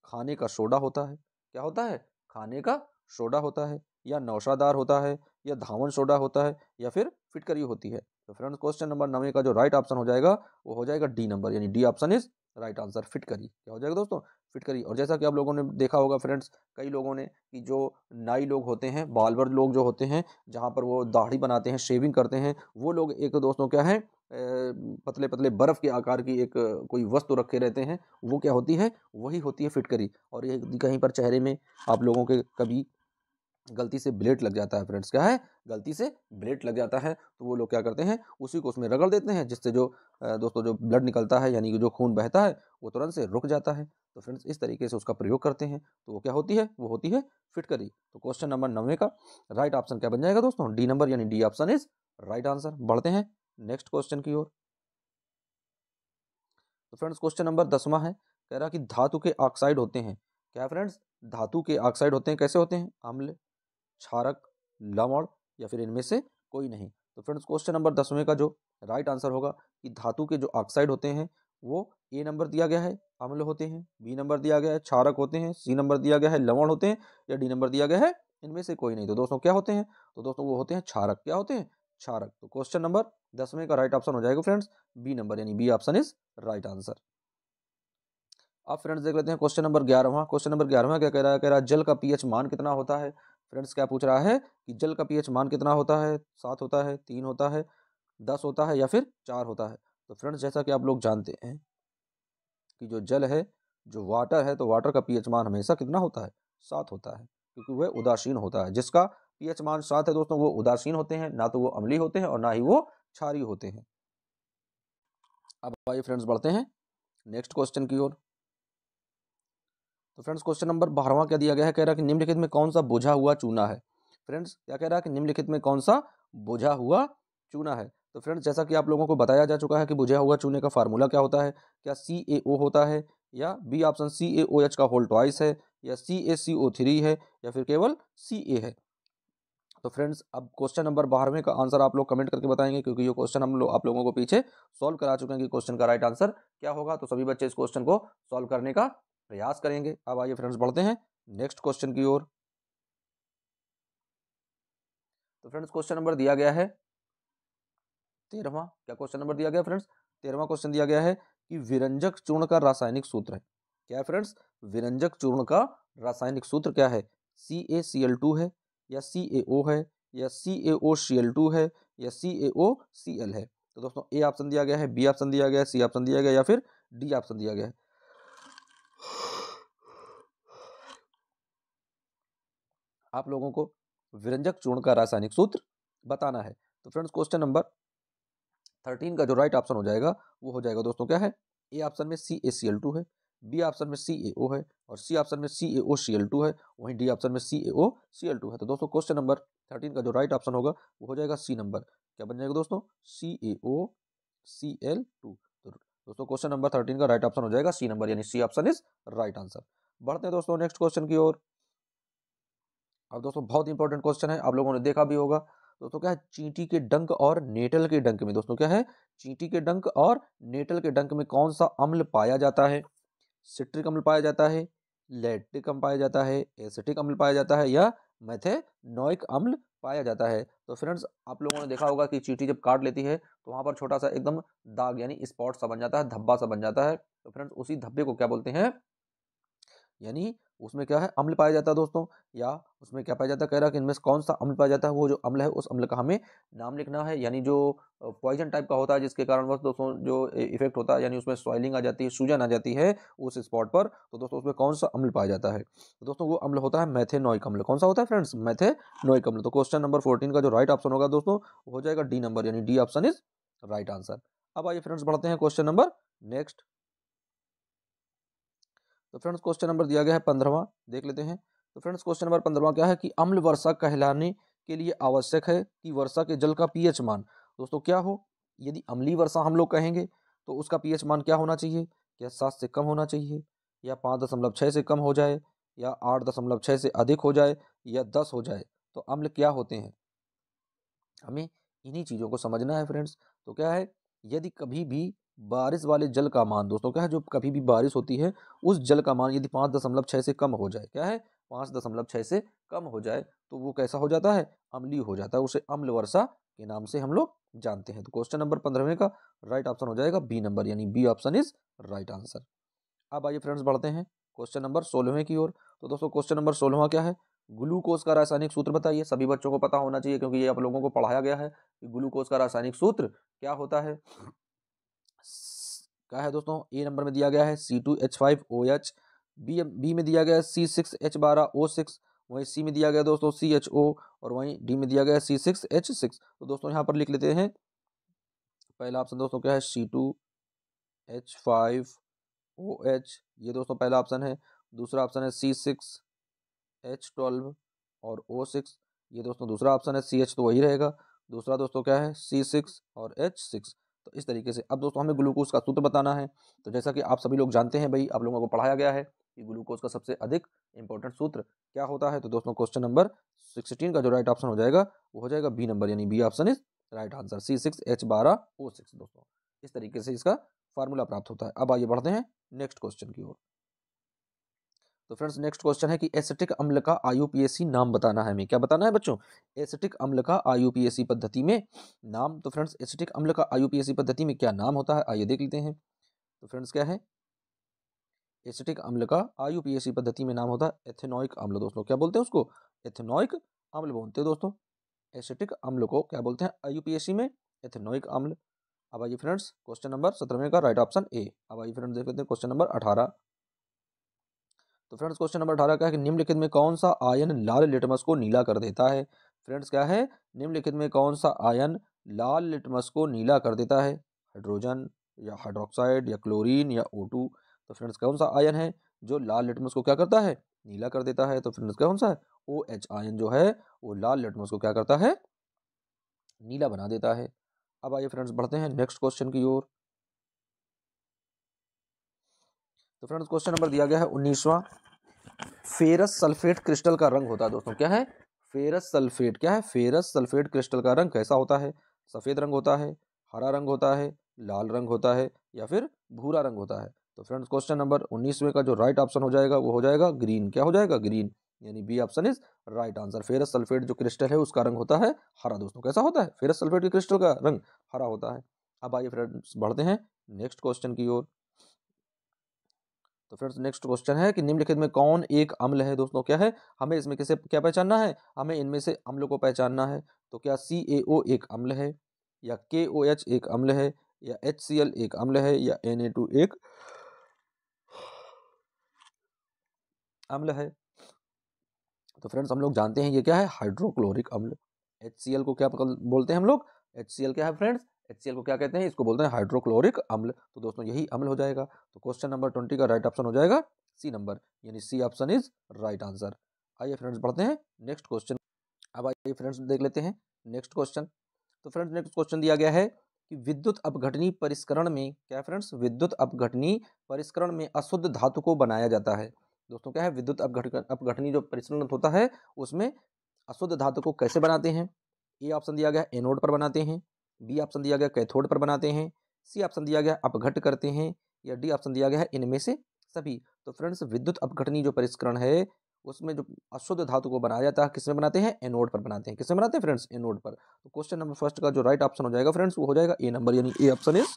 खाने का सोडा होता है। क्या होता है? खाने का सोडा होता है, या नौशादार होता है, या धावन सोडा होता है, या फिर फिटकरी होती है। तो फ्रेंड्स क्वेश्चन नंबर 9 का जो राइट ऑप्शन हो जाएगा वो हो जाएगा डी नंबर, यानी D option is right answer. फिटकरी क्या हो जाएगा दोस्तों? फिटकरी। और जैसा कि आप लोगों ने देखा होगा फ्रेंड्स कई लोगों ने कि जो नाई लोग होते हैं, बार्बर लोग जो होते हैं, जहाँ पर वो दाढ़ी बनाते हैं, शेविंग करते हैं, वो लोग एक दोस्तों क्या है पतले पतले बर्फ के आकार की एक कोई वस्तु रखे रहते हैं। वो क्या होती है? वही होती है फिटकरी। और ये कहीं पर चेहरे में आप लोगों के कभी गलती से ब्लेड लग जाता है फ्रेंड्स, क्या है, गलती से ब्लेड लग जाता है, तो वो लोग क्या करते हैं, उसी को उसमें रगड़ देते हैं, जिससे जो दोस्तों जो ब्लड निकलता है यानी कि जो खून बहता है वो तुरंत से रुक जाता है। तो फ्रेंड्स इस तरीके से उसका प्रयोग करते हैं, तो वो क्या होती है, वो होती है फिटकरी। तो क्वेश्चन नंबर 9 का राइट ऑप्शन क्या बन जाएगा दोस्तों, डी नंबर यानी D option is right answer. बढ़ते हैं नेक्स्ट क्वेश्चन की ओर। तो फ्रेंड्स क्वेश्चन नंबर 10वां है, कह रहा कि धातु के ऑक्साइड होते हैं, क्या फ्रेंड्स, धातु के ऑक्साइड होते हैं, कैसे होते हैं, अम्ल, क्षारक, लवण या फिर इनमें से कोई नहीं। तो फ्रेंड्स क्वेश्चन नंबर 10वें का जो राइट आंसर होगा कि धातु के जो ऑक्साइड होते हैं वो ए नंबर दिया गया है अम्ल होते हैं, बी नंबर दिया गया है क्षारक होते हैं, सी नंबर दिया गया है लवण होते हैं, या डी नंबर दिया गया है इनमें से कोई नहीं। तो दोस्तों क्या होते हैं, तो दोस्तों वो होते हैं क्षारक, क्या होते हैं, क्षारक। तो क्वेश्चन नंबर 10वें का राइट ऑप्शन हो जाएगा फ्रेंड्स बी नंबर यानी B option is right answer. अब फ्रेंड्स देख लेते हैं क्वेश्चन नंबर 11वां। क्वेश्चन नंबर 11वां क्या कह रहा है, कह रहा है जल का पीएच मान कितना होता है। फ्रेंड्स क्या पूछ रहा है कि जल का पीएच मान कितना होता है, 7 होता है, 3 होता है, 10 होता है या फिर 4 होता है। तो फ्रेंड्स जैसा कि आप लोग जानते हैं कि जो जल है, जो वाटर है, तो वाटर का पीएच मान हमेशा कितना होता है, 7 होता है, क्योंकि वह उदासीन होता है। जिसका पीएच मान 7 है दोस्तों वो उदासीन होते हैं, ना तो वो अम्लीय होते हैं और ना ही वो क्षारीय होते हैं। अब आइए फ्रेंड्स बढ़ते हैं नेक्स्ट क्वेश्चन की ओर। तो फ्रेंड्स क्वेश्चन नंबर 12वां क्या दिया गया है, कह रहा है कि निम्नलिखित में कौन सा बुझा हुआ चूना है। फ्रेंड्स क्या कह रहा है कि निम्नलिखित में कौन सा बुझा हुआ चूना है। तो फ्रेंड्स जैसा कि आप लोगों को बताया जा चुका है कि बुझा हुआ चूने का फार्मूला क्या होता है, क्या CaO होता है, या बी ऑप्शन CaOH का होल ट्वाइस है, या CaCO3 है, या फिर केवल Ca है। तो फ्रेंड्स अब क्वेश्चन नंबर 12वें का आंसर आप लोग कमेंट करके बताएंगे, क्योंकि ये क्वेश्चन हम लोग आप लोगों को पीछे सॉल्व करा चुके हैं कि क्वेश्चन का राइट आंसर क्या होगा। तो सभी बच्चे इस क्वेश्चन को सॉल्व करने का प्रयास करेंगे। अब आइए फ्रेंड्स बढ़ते हैं नेक्स्ट क्वेश्चन की ओर। तो फ्रेंड्स क्वेश्चन नंबर दिया गया है 13वां। क्या क्वेश्चन नंबर दिया गया फ्रेंड्स, 13वां क्वेश्चन दिया गया है कि विरंजक चूर्ण का रासायनिक सूत्र है। क्या है फ्रेंड्स, विरंजक चूर्ण का रासायनिक सूत्र क्या है, CaCl2 है, या CaO है, या CaOCl2 है, या CaOCl है। तो दोस्तों ए ऑप्शन दिया गया है, बी ऑप्शन दिया गया है, सी ऑप्शन दिया गया है, या फिर डी ऑप्शन दिया गया है। आप लोगों को विरंजक चूर्ण का रासायनिक सूत्र बताना है। तो फ्रेंड्स क्वेश्चन नंबर 13 का जो राइट ऑप्शन हो जाएगा वो हो जाएगा दोस्तों क्या है, ए ऑप्शन में CaCl2 है, बी ऑप्शन में CaO है, और सी ऑप्शन में CaOCl2 है, वहीं डी ऑप्शन में CaOCl2 है। तो दोस्तों क्वेश्चन नंबर 13 का जो राइट ऑप्शन होगा वो हो जाएगा सी नंबर, क्या बन जाएगा दोस्तों, CaOCl2। तो दोस्तों क्वेश्चन नंबर 13 का राइट ऑप्शन हो जाएगा सी नंबर यानी C option is right answer. बढ़ते हैं दोस्तों नेक्स्ट क्वेश्चन की ओर। अब दोस्तों बहुत इंपॉर्टेंट क्वेश्चन है, आप लोगों ने देखा भी होगा। दोस्तों क्या है, चींटी के डंक और नेटल के डंक में, दोस्तों क्या है, चींटी के डंक और नेटल के डंक में कौन सा अम्ल पाया जाता है। सिट्रिक अम्ल पाया जाता है, लैक्टिक अम्ल पाया जाता है, एसिटिक अम्ल पाया जाता है, या मेथेनोइक अम्ल पाया जाता है। तो फ्रेंड्स आप लोगों ने देखा होगा कि चींटी जब काट लेती है तो वहां पर छोटा सा एकदम दाग यानी स्पॉट सा बन जाता है, धब्बा सा बन जाता है। तो फ्रेंड्स उसी धब्बे को क्या बोलते हैं, यानी उसमें क्या है, अम्ल पाया जाता है दोस्तों, या उसमें क्या पाया जाता है, कह रहा है कि इनमें से कौन सा अम्ल पाया जाता है, वो जो अम्ल है उस अम्ल का हमें नाम लिखना है। यानी जो पॉइजन टाइप का होता है जिसके कारण बस दोस्तों जो इफेक्ट होता है, यानी उसमें स्वेलिंग आ जाती है, सूजन आ जाती है उस स्पॉट पर, तो दोस्तों उसमें कौन सा अम्ल पाया जाता है, तो दोस्तों वो अम्ल होता है मेथेनोइक अम्ल। कौन सा होता है फ्रेंड्स, मेथेनोइक अम्ल। तो क्वेश्चन नंबर 14 का जो राइट ऑप्शन होगा दोस्तों वो हो जाएगा डी नंबर यानी D option is right answer. अब आइए फ्रेंड्स बढ़ते हैं क्वेश्चन नंबर नेक्स्ट। तो फ्रेंड्स क्वेश्चन नंबर दिया गया है 15वां, देख लेते हैं। तो फ्रेंड्स क्वेश्चन नंबर 15वां क्या है कि अम्ल वर्षा कहलाने के लिए आवश्यक है कि वर्षा के जल का पीएच मान दोस्तों क्या हो। यदि अम्लीय वर्षा हम लोग कहेंगे तो उसका पीएच मान क्या होना चाहिए, क्या 7 से कम होना चाहिए, या 5.6 से कम हो जाए, या 8.6 से अधिक हो जाए, या 10 हो जाए। तो अम्ल क्या होते हैं, हमें इन्हीं चीज़ों को समझना है फ्रेंड्स। तो क्या है, यदि कभी भी बारिश वाले जल का मान दोस्तों क्या है, जो कभी भी बारिश होती है उस जल का मान यदि 5.6 से कम हो जाए, क्या है 5.6 से कम हो जाए, तो वो कैसा हो जाता है, अम्लीय हो जाता है। उसे अम्ल वर्षा के नाम से हम लोग जानते हैं। तो क्वेश्चन नंबर 15वें का राइट ऑप्शन हो जाएगा बी नंबर यानी B option is right answer. अब आइए फ्रेंड्स बढ़ते हैं क्वेश्चन नंबर 16वें की ओर। तो दोस्तों क्वेश्चन नंबर 16वां क्या है, ग्लूकोज का रासायनिक सूत्र बताइए। सभी बच्चों को पता होना चाहिए क्योंकि ये आप लोगों को पढ़ाया गया है कि ग्लूकोज का रासायनिक सूत्र क्या होता है। क्या है दोस्तों, ए नंबर में दिया गया है C2H5OH, बी में दिया गया है C6H12O6, वहीं सी में दिया गया दोस्तों CHO, और वहीं डी में दिया गया C6H6। तो दोस्तों यहाँ पर लिख लेते हैं, पहला ऑप्शन दोस्तों क्या है C2H5OH, ये दोस्तों पहला ऑप्शन है। दूसरा ऑप्शन है C6H12 और O6, ये दोस्तों दूसरा ऑप्शन है। CH तो वही रहेगा, दूसरा दोस्तों क्या है C6 और H6। तो इस तरीके से अब दोस्तों हमें ग्लूकोज का सूत्र बताना है। तो जैसा कि आप सभी लोग जानते हैं भाई, आप लोगों को पढ़ाया गया है कि ग्लूकोज का सबसे अधिक इंपॉर्टेंट सूत्र क्या होता है। तो दोस्तों क्वेश्चन नंबर 16 का जो राइट ऑप्शन हो जाएगा वो हो जाएगा बी नंबर, यानी B option is right answer, C6H12O6 दोस्तों। इस तरीके से इसका फार्मूला प्राप्त होता है। अब आइए बढ़ते हैं नेक्स्ट क्वेश्चन की ओर। तो फ्रेंड्स नेक्स्ट क्वेश्चन है कि एसिटिक अम्ल का IUPAC नाम बताना है। हमें क्या बताना है बच्चों? एसिटिक अम्ल का IUPAC पद्धति में नाम। तो फ्रेंड्स एसिटिक अम्ल का IUPAC पद्धति में क्या नाम होता है, आइए देख लेते हैं। तो फ्रेंड्स क्या है, एसिटिक अम्ल का IUPAC पद्धति में नाम होता है एथेनोइक अम्ल। दोस्तों क्या बोलते हैं उसको? एथेनोइक अम्ल बोलते हैं दोस्तों। एसिटिक अम्ल को क्या बोलते हैं IUPAC में? एथेनोइक अम्ल। अब आइए फ्रेंड्स क्वेश्चन नंबर 17 का राइट ऑप्शन ए। अब आइए फ्रेंड्स देख लेते हैं क्वेश्चन नंबर 18। तो फ्रेंड्स क्वेश्चन नंबर 18 क्या है कि निम्नलिखित में कौन सा आयन लाल लिटमस को नीला कर देता है? फ्रेंड्स क्या है, निम्नलिखित में कौन सा आयन लाल लिटमस को नीला कर देता है? हाइड्रोजन या हाइड्रोक्साइड या क्लोरीन या O2। तो फ्रेंड्स कौन सा आयन है जो लाल लिटमस को क्या करता है? नीला कर देता है। तो फ्रेंड्स कौन सा है? OH आयन जो है वो लाल लिटमस को क्या करता है? नीला बना देता है। अब आइए फ्रेंड्स बढ़ते हैं नेक्स्ट क्वेश्चन की ओर। तो फ्रेंड्स क्वेश्चन नंबर दिया गया है 19वां। फेरस सल्फेट क्रिस्टल का रंग होता है दोस्तों, क्या है? Ferrous sulphate. क्या है? फेरस सल्फेट क्रिस्टल का रंग कैसा होता है? सफेद रंग होता है, हरा रंग होता है, लाल रंग होता है या फिर भूरा रंग होता है? तो फ्रेंड्स क्वेश्चन नंबर 19 का जो राइट ऑप्शन हो जाएगा वो हो जाएगा ग्रीन। क्या हो जाएगा? ग्रीन, यानी B option is right answer. Ferrous sulphate जो क्रिस्टल है उसका रंग होता है हरा। दोस्तों कैसा होता है? फेरस सल्फेट के क्रिस्टल का रंग हरा होता है। अब आइए फ्रेंड्स बढ़ते हैं नेक्स्ट क्वेश्चन की ओर। तो फ्रेंड्स नेक्स्ट क्वेश्चन है कि निम्नलिखित में कौन एक अम्ल है? दोस्तों क्या है, हमें इसमें किसे क्या पहचानना है? हमें इनमें से अम्ल को पहचानना है। तो क्या CaO एक अम्ल है, या KOH एक अम्ल है, या HCl एक अम्ल है, या Na2 एक अम्ल है? तो फ्रेंड्स हम लोग जानते हैं ये क्या है, हाइड्रोक्लोरिक अम्ल। HCl को क्या बोलते हैं हम लोग? HCl क्या है फ्रेंड्स? HCl को क्या कहते हैं? इसको बोलते हैं हाइड्रोक्लोरिक अम्ल। तो दोस्तों यही अम्ल हो जाएगा। तो क्वेश्चन नंबर 20 का राइट ऑप्शन हो जाएगा सी नंबर, यानी C option is right answer. आइए फ्रेंड्स बढ़ते हैं नेक्स्ट क्वेश्चन। अब आइए फ्रेंड्स देख लेते हैं नेक्स्ट क्वेश्चन। तो फ्रेंड्स नेक्स्ट क्वेश्चन दिया गया है कि विद्युत अपघटनी परिष्करण में, क्या फ्रेंड्स, विद्युत अपघटनी परिष्करण में अशुद्ध धातु को बनाया जाता है। दोस्तों क्या है, विद्युत अपघटनी जो परिष्करण होता है उसमें अशुद्ध धातु को कैसे बनाते हैं? ए ऑप्शन दिया गया एनोड पर बनाते हैं, बी ऑप्शन दिया गया कैथोड पर बनाते हैं, सी ऑप्शन दिया गया अपघट करते हैं, या डी ऑप्शन दिया गया है इनमें से सभी। तो फ्रेंड्स विद्युत अपघटनी जो परिष्करण है उसमें जो अशुद्ध धातु को बनाया जाता है किसमें बनाते हैं? एनोड पर बनाते हैं। किसमें बनाते हैं फ्रेंड्स? एनोड पर। तो क्वेश्चन नंबर फर्स्ट का जो राइट ऑप्शन हो जाएगा फ्रेंड्स वो हो जाएगा ए नंबर, यानी A option is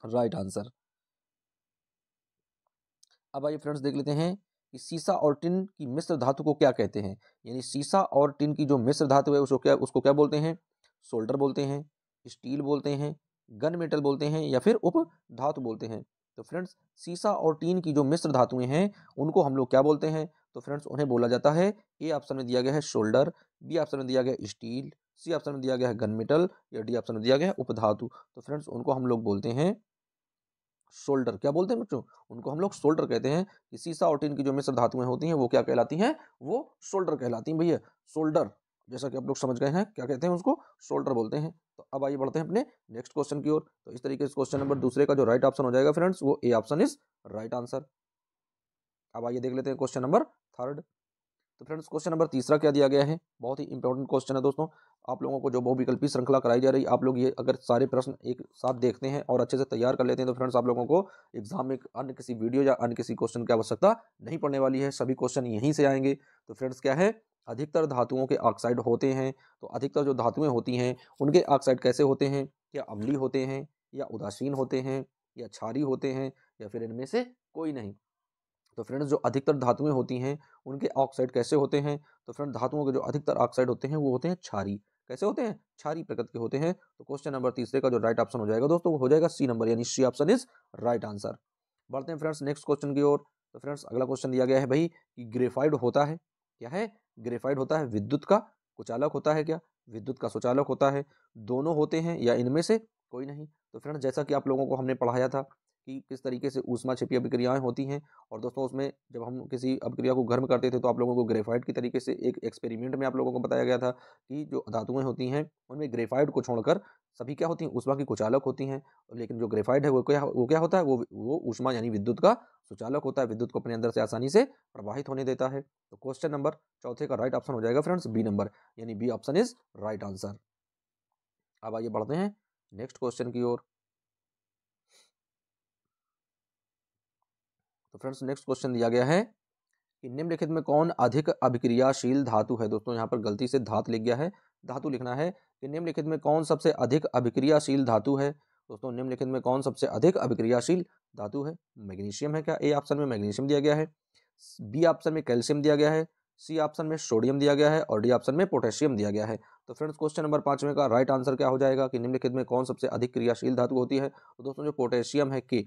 right answer. अब आइए फ्रेंड्स देख लेते हैं कि सीसा और टिन की मिश्र धातु को क्या कहते हैं। यानी सीसा और टिन की जो मिश्र धातु है उसको क्या बोलते हैं? सोल्डर बोलते हैं, स्टील बोलते हैं, गन मेटल बोलते हैं, या फिर उप धातु बोलते हैं। तो फ्रेंड्स सीसा और टीन की जो मिश्र धातुएं हैं उनको हम लोग क्या बोलते हैं? तो फ्रेंड्स उन्हें बोला जाता है, ए ऑप्शन में दिया गया है शोल्डर, बी ऑप्शन में दिया गया है स्टील, सी ऑप्शन में दिया गया है गन मेटल, या डी ऑप्शन में दिया गया है उपधातु। तो फ्रेंड्स उनको हम लोग बोलते हैं शोल्डर। क्या बोलते हैं बच्चों? उनको हम लोग शोल्डर कहते हैं। कि सीसा और टिन की जो मिश्र धातुएं होती हैं वो क्या कहलाती हैं? वो शोल्डर कहलाती हैं भैया। शोल्डर, जैसा कि आप लोग समझ गए हैं क्या कहते हैं उसको? शोल्डर बोलते हैं। तो अब आइए बढ़ते हैं अपने नेक्स्ट क्वेश्चन की ओर। तो इस तरीके से क्वेश्चन नंबर दूसरे का जो राइट ऑप्शन हो जाएगा फ्रेंड्स वो A option is right answer. अब आइए देख लेते हैं क्वेश्चन नंबर थर्ड। तो फ्रेंड्स क्वेश्चन नंबर तीसरा क्या दिया गया है? बहुत ही इंपॉर्टेंट क्वेश्चन है दोस्तों। आप लोगों को जो बहुविकल्पी श्रृंखला कराई जा रही है, आप लोग ये अगर सारे प्रश्न एक साथ देखते हैं और अच्छे से तैयार कर लेते हैं तो फ्रेंड्स आप लोगों को एग्जाम में अन्य किसी वीडियो या अन्य किसी क्वेश्चन की आवश्यकता नहीं पड़ने वाली है। सभी क्वेश्चन यहीं से आएंगे। तो फ्रेंड्स क्या है, अधिकतर धातुओं के ऑक्साइड होते हैं। तो अधिकतर जो धातुएं होती हैं उनके ऑक्साइड कैसे होते हैं? क्या अम्लीय होते हैं, या उदासीन होते हैं, या क्षारीय होते हैं, या फिर इनमें से कोई नहीं? तो फ्रेंड्स जो अधिकतर धातुएं होती हैं उनके ऑक्साइड कैसे होते हैं? तो फ्रेंड धातुओं के जो अधिकतर ऑक्साइड होते हैं वो होते हैं क्षारीय। कैसे होते हैं? क्षारीय प्रकृति के होते हैं। तो क्वेश्चन नंबर तीसरे का जो राइट ऑप्शन हो जाएगा दोस्तों वो हो जाएगा सी नंबर, यानी C option is right answer. बढ़ते हैं फ्रेंड्स नेक्स्ट क्वेश्चन की ओर। तो फ्रेंड्स अगला क्वेश्चन दिया गया है भाई कि ग्रेफाइट होता है क्या है? ग्रेफाइट होता है विद्युत का कुचालक होता है क्या? विद्युत का सुचालक होता है। दोनों होते हैं या इनमें से कोई नहीं? तो फ्रेंड्स जैसा कि आप लोगों को हमने पढ़ाया था कि किस तरीके से ऊष्माक्षेपी अभिक्रियाएं होती हैं, और दोस्तों उसमें जब हम किसी अभिक्रिया को गर्म करते थे तो आप लोगों को ग्रेफाइट की तरीके से एक एक्सपेरिमेंट में आप लोगों को बताया गया था कि जो धातुएं होती हैं उनमें ग्रेफाइट को छोड़कर सभी क्या होती हैं? ऊष्मा की कुचालक होती हैं। लेकिन जो ग्रेफाइट है वो क्या होता है? वो ऊष्मा यानी विद्युत का सुचालक होता है, विद्युत को अपने अंदर से आसानी से प्रवाहित होने देता है। तो क्वेश्चन नंबर चौथे का राइट ऑप्शन हो जाएगा फ्रेंड्स बी नंबर, यानी B option is right answer. अब आइए बढ़ते हैं नेक्स्ट क्वेश्चन की ओर। तो फ्रेंड्स नेक्स्ट क्वेश्चन दिया गया है कि निम्नलिखित में कौन अधिक अभिक्रियाशील धातु है? दोस्तों यहाँ पर गलती से धातु लिख गया है, धातु लिखना है कि निम्नलिखित में कौन सबसे अधिक अभिक्रियाशील धातु है? दोस्तों निम्नलिखित में कौन सबसे अधिक अभिक्रियाशील धातु है? मैग्नीशियम है क्या? ए ऑप्शन में मैग्नीशियम दिया गया है, बी ऑप्शन में कैल्शियम दिया गया है, सी ऑप्शन में सोडियम दिया गया है और डी ऑप्शन में पोटेशियम दिया गया है। तो फ्रेंड्स क्वेश्चन नंबर 5 का राइट आंसर क्या हो जाएगा कि निम्नलिखित में कौन सबसे अधिक क्रियाशील धातु होती है? तो दोस्तों जो पोटेशियम है के,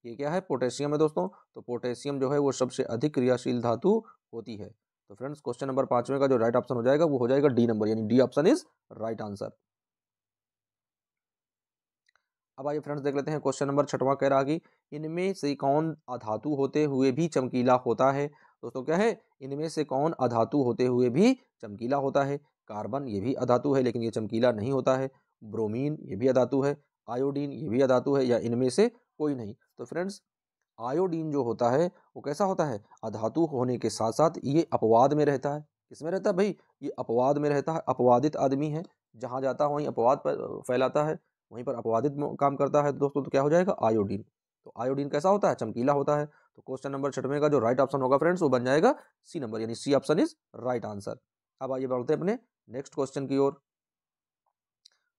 ये क्या है? पोटेशियम है दोस्तों। तो पोटेशियम जो है वो सबसे अधिक क्रियाशील धातु होती है। तो फ्रेंड्स क्वेश्चन नंबर 5 का जो राइट ऑप्शन हो जाएगा वो हो जाएगा डी नंबर, यानी D option is right answer. अब आइए फ्रेंड्स देख लेते हैं क्वेश्चन नंबर 6वां कह रहा कि इनमें से कौन अधातु होते हुए भी चमकीला होता है? दोस्तों क्या है? इनमें से कौन अधातु होते हुए भी चमकीला होता है? कार्बन ये भी अधातु है लेकिन ये चमकीला नहीं होता है, ब्रोमीन ये भी अधातु है, आयोडीन ये भी अधातु है, या इनमें से कोई नहीं? तो फ्रेंड्स आयोडीन जो होता है वो कैसा होता है? अधातु होने के साथ साथ ये अपवाद में रहता है। किसमें रहता है भाई? ये अपवाद में रहता है। अपवादित आदमी है, जहां जाता है वहीं अपवाद फैलाता है, वहीं पर अपवादित काम करता है। तो दोस्तों तो क्या हो जाएगा? आयोडीन। तो आयोडीन कैसा होता है? चमकीला होता है। तो क्वेश्चन नंबर 6 का जो राइट ऑप्शन होगा फ्रेंड्स वो बन जाएगा सी नंबर, यानी C option is right answer. अब आइए बढ़ते हैं अपने नेक्स्ट क्वेश्चन की ओर।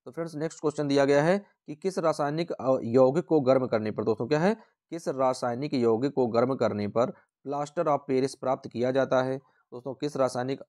तो फ्रेंड्स नेक्स्ट क्वेश्चन दिया गया है कि किस रासायनिक यौगिक को गर्म करने पर, दोस्तों क्या है? किस रासायनिक यौगिक को गर्म करने पर प्लास्टर ऑफ पेरिस प्राप्त किया जाता है? दोस्तों किस रासायनिक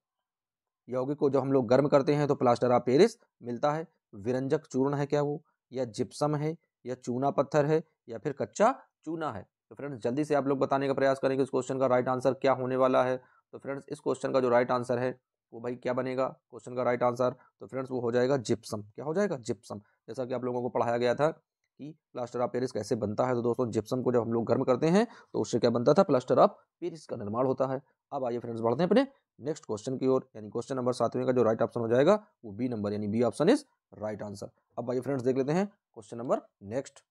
यौगिक को जो हम लोग गर्म करते हैं तो प्लास्टर ऑफ पेरिस मिलता है? विरंजक चूर्ण है क्या वो, या जिप्सम है, या चूना पत्थर है, या फिर कच्चा चूना है? तो फ्रेंड्स जल्दी से आप लोग बताने का प्रयास करेंगे इस क्वेश्चन का राइट आंसर क्या होने वाला है। तो फ्रेंड्स इस क्वेश्चन का जो राइट आंसर है वो भाई क्या बनेगा क्वेश्चन का राइट आंसर? तो फ्रेंड्स वो हो जाएगा जिप्सम। क्या हो जाएगा? जिप्सम। जैसा कि आप लोगों को पढ़ाया गया था कि प्लास्टर ऑफ पेरिस कैसे बनता है, तो दोस्तों जिप्सम को जब हम लोग गर्म करते हैं तो उससे क्या बनता था? प्लास्टर ऑफ पेरिस का निर्माण होता है। अब आइए फ्रेंड्स बढ़ते हैं अपने नेक्स्ट क्वेश्चन की ओर, यानी क्वेश्चन नंबर 7 का जो राइट ऑप्शन हो जाएगा वो बी नंबर, यानी B option is right answer. अब आइए फ्रेंड्स देख लेते हैं क्वेश्चन नंबर नेक्स्ट।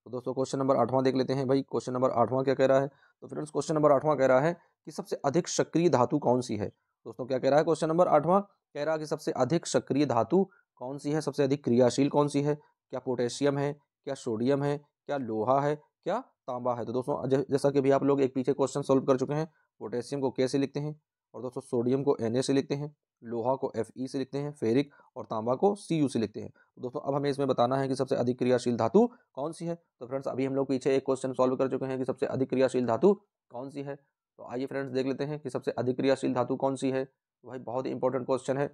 तो दोस्तों क्वेश्चन नंबर 8वां देख लेते हैं भाई। क्वेश्चन नंबर 8वां क्या कह रहा है? तो फ्रेंड्स क्वेश्चन नंबर 8वां कह रहा है कि सबसे अधिक सक्रिय धातु कौन सी है? दोस्तों क्या कह रहा है क्वेश्चन नंबर 8वां? कह रहा है कि सबसे अधिक सक्रिय धातु कौन सी है, सबसे अधिक क्रियाशील कौन सी है? क्या पोटेशियम है, क्या सोडियम है, क्या लोहा है, क्या तांबा है? तो दोस्तों जैसा कि भी आप लोग एक पीछे क्वेश्चन सोल्व कर चुके हैं, पोटेशियम को कैसे लिखते हैं, और दोस्तों सोडियम को Na से लिखते हैं, लोहा को Fe से लिखते हैं फेरिक, और तांबा को Cu से लिखते हैं। तो दोस्तों अब हमें इसमें बताना है कि सबसे अधिक क्रियाशील धातु कौन सी है। तो फ्रेंड्स अभी हम लोग पीछे एक क्वेश्चन सॉल्व कर चुके हैं कि सबसे अधिक क्रियाशील धातु कौन सी है। तो आइए फ्रेंड्स देख लेते हैं कि सबसे अधिक क्रियाशील धातु कौन सी है। तो भाई बहुत ही इंपॉर्टेंट क्वेश्चन है,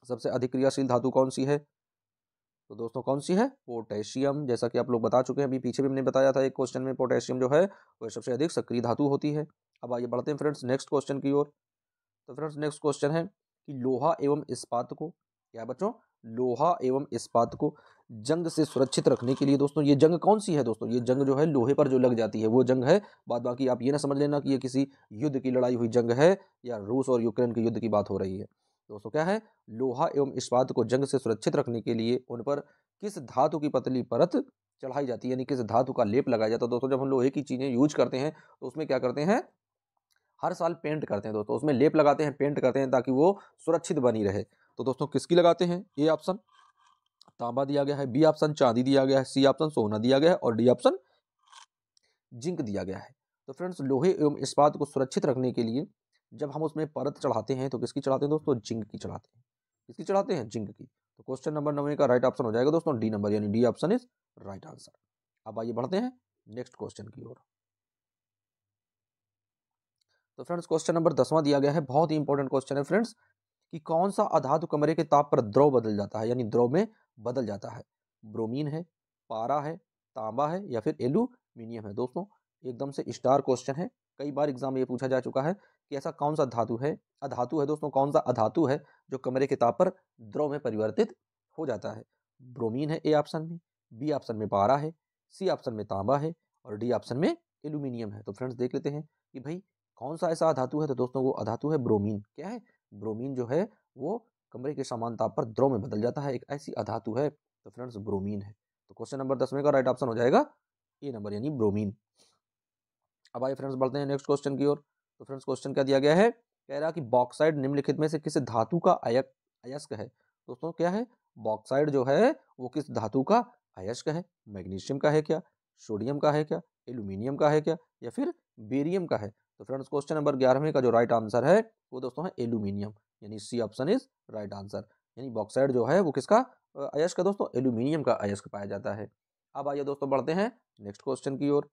सबसे अधिक क्रियाशील धातु कौन सी है? तो दोस्तों कौन सी है? पोटेशियम। जैसा कि आप लोग बता चुके हैं, अभी पीछे भी हमने बताया था एक क्वेश्चन में, पोटेशियम जो है वह सबसे अधिक सक्रिय धातु होती है। अब आइए बढ़ते हैं फ्रेंड्स नेक्स्ट क्वेश्चन की ओर। तो फ्रेंड्स नेक्स्ट क्वेश्चन है कि लोहा एवं इस्पात को, क्या बच्चों? लोहा एवं इस्पात को जंग से सुरक्षित रखने के लिए, दोस्तों ये जंग कौन सी है? दोस्तों ये जंग जो है लोहे पर जो लग जाती है वो जंग है। बाद बाकी आप ये ना समझ लेना कि ये किसी युद्ध की लड़ाई हुई जंग है या रूस और यूक्रेन के युद्ध की बात हो रही है। दोस्तों क्या है? लोहा एवं इस्पात को जंग से सुरक्षित रखने के लिए उन पर किस धातु की पतली परत चढ़ाई जाती है, यानी किस धातु का लेप लगाया जाता है? दोस्तों जब हम लोहे की चीजें यूज करते हैं तो उसमें क्या करते हैं? हर साल पेंट करते हैं दोस्तों, उसमें लेप लगाते हैं, पेंट करते हैं ताकि वो सुरक्षित बनी रहे। तो दोस्तों किसकी लगाते हैं? ए ऑप्शन तांबा दिया गया है, बी ऑप्शन चांदी दिया गया है, सी ऑप्शन सोना दिया गया है और डी ऑप्शन जिंक दिया गया है। तो फ्रेंड्स लोहे एवं इस्पात को सुरक्षित रखने के लिए जब हम उसमें परत चढ़ाते हैं तो किसकी चढ़ाते हैं दोस्तों? जिंक की चढ़ाते हैं। किसकी चढ़ाते हैं? जिंक की। तो क्वेश्चन नंबर 9 का राइट ऑप्शन हो जाएगा दोस्तों डी नंबर, यानी D option is right answer. अब आइए बढ़ते हैं नेक्स्ट क्वेश्चन की ओर। तो फ्रेंड्स क्वेश्चन नंबर 10वां दिया गया है, बहुत ही इंपॉर्टेंट क्वेश्चन है फ्रेंड्स, कि कौन सा अधातु कमरे के ताप पर द्रव बदल जाता है, यानी द्रव में बदल जाता है? ब्रोमीन है, पारा है, तांबा है, या फिर एल्यूमिनियम है? दोस्तों एकदम से स्टार क्वेश्चन है, कई बार एग्जाम में ये पूछा जा चुका है कि ऐसा कौन सा धातु है, अधातु है दोस्तों, कौन सा अधातु है जो कमरे के ताप पर द्रव में परिवर्तित हो जाता है। ब्रोमीन है ए ऑप्शन में, बी ऑप्शन में पारा है, सी ऑप्शन में तांबा है और डी ऑप्शन में एल्यूमिनियम है। तो फ्रेंड्स देख लेते हैं कि भाई कौन सा ऐसा अधातु है। तो दोस्तों वो अधातु है ब्रोमीन। क्या है? ब्रोमीन जो है वो कमरे के समान ताप पर द्रव में बदल जाता है, एक ऐसी अधातु है। तो फ्रेंड्स ब्रोमीन है। तो क्वेश्चन नंबर 10 का राइट ऑप्शन हो जाएगा ए नंबर यानी ब्रोमीन। अब आइए फ्रेंड्स बढ़ते हैं नेक्स्ट क्वेश्चन की ओर। तो फ्रेंड्स क्वेश्चन क्या दिया गया है? कह रहा कि बॉक्साइड निम्नलिखित में से किस धातु का अयस्क है। दोस्तों क्या है? बॉक्साइड जो है वो किस धातु का अयस्क है? मैग्नीशियम का है क्या, सोडियम का है क्या, एल्यूमिनियम का है क्या, या फिर बेरियम का है? तो फ्रेंड्स क्वेश्चन नंबर 11 का जो राइट आंसर है वो दोस्तों है एल्यूमिनियम, यानी C option is right answer. यानी बॉक्साइड जो है वो किसका अयस्क है दोस्तों? एल्यूमिनियम का अयस्क पाया जाता है। अब आइए दोस्तों बढ़ते हैं नेक्स्ट क्वेश्चन की ओर।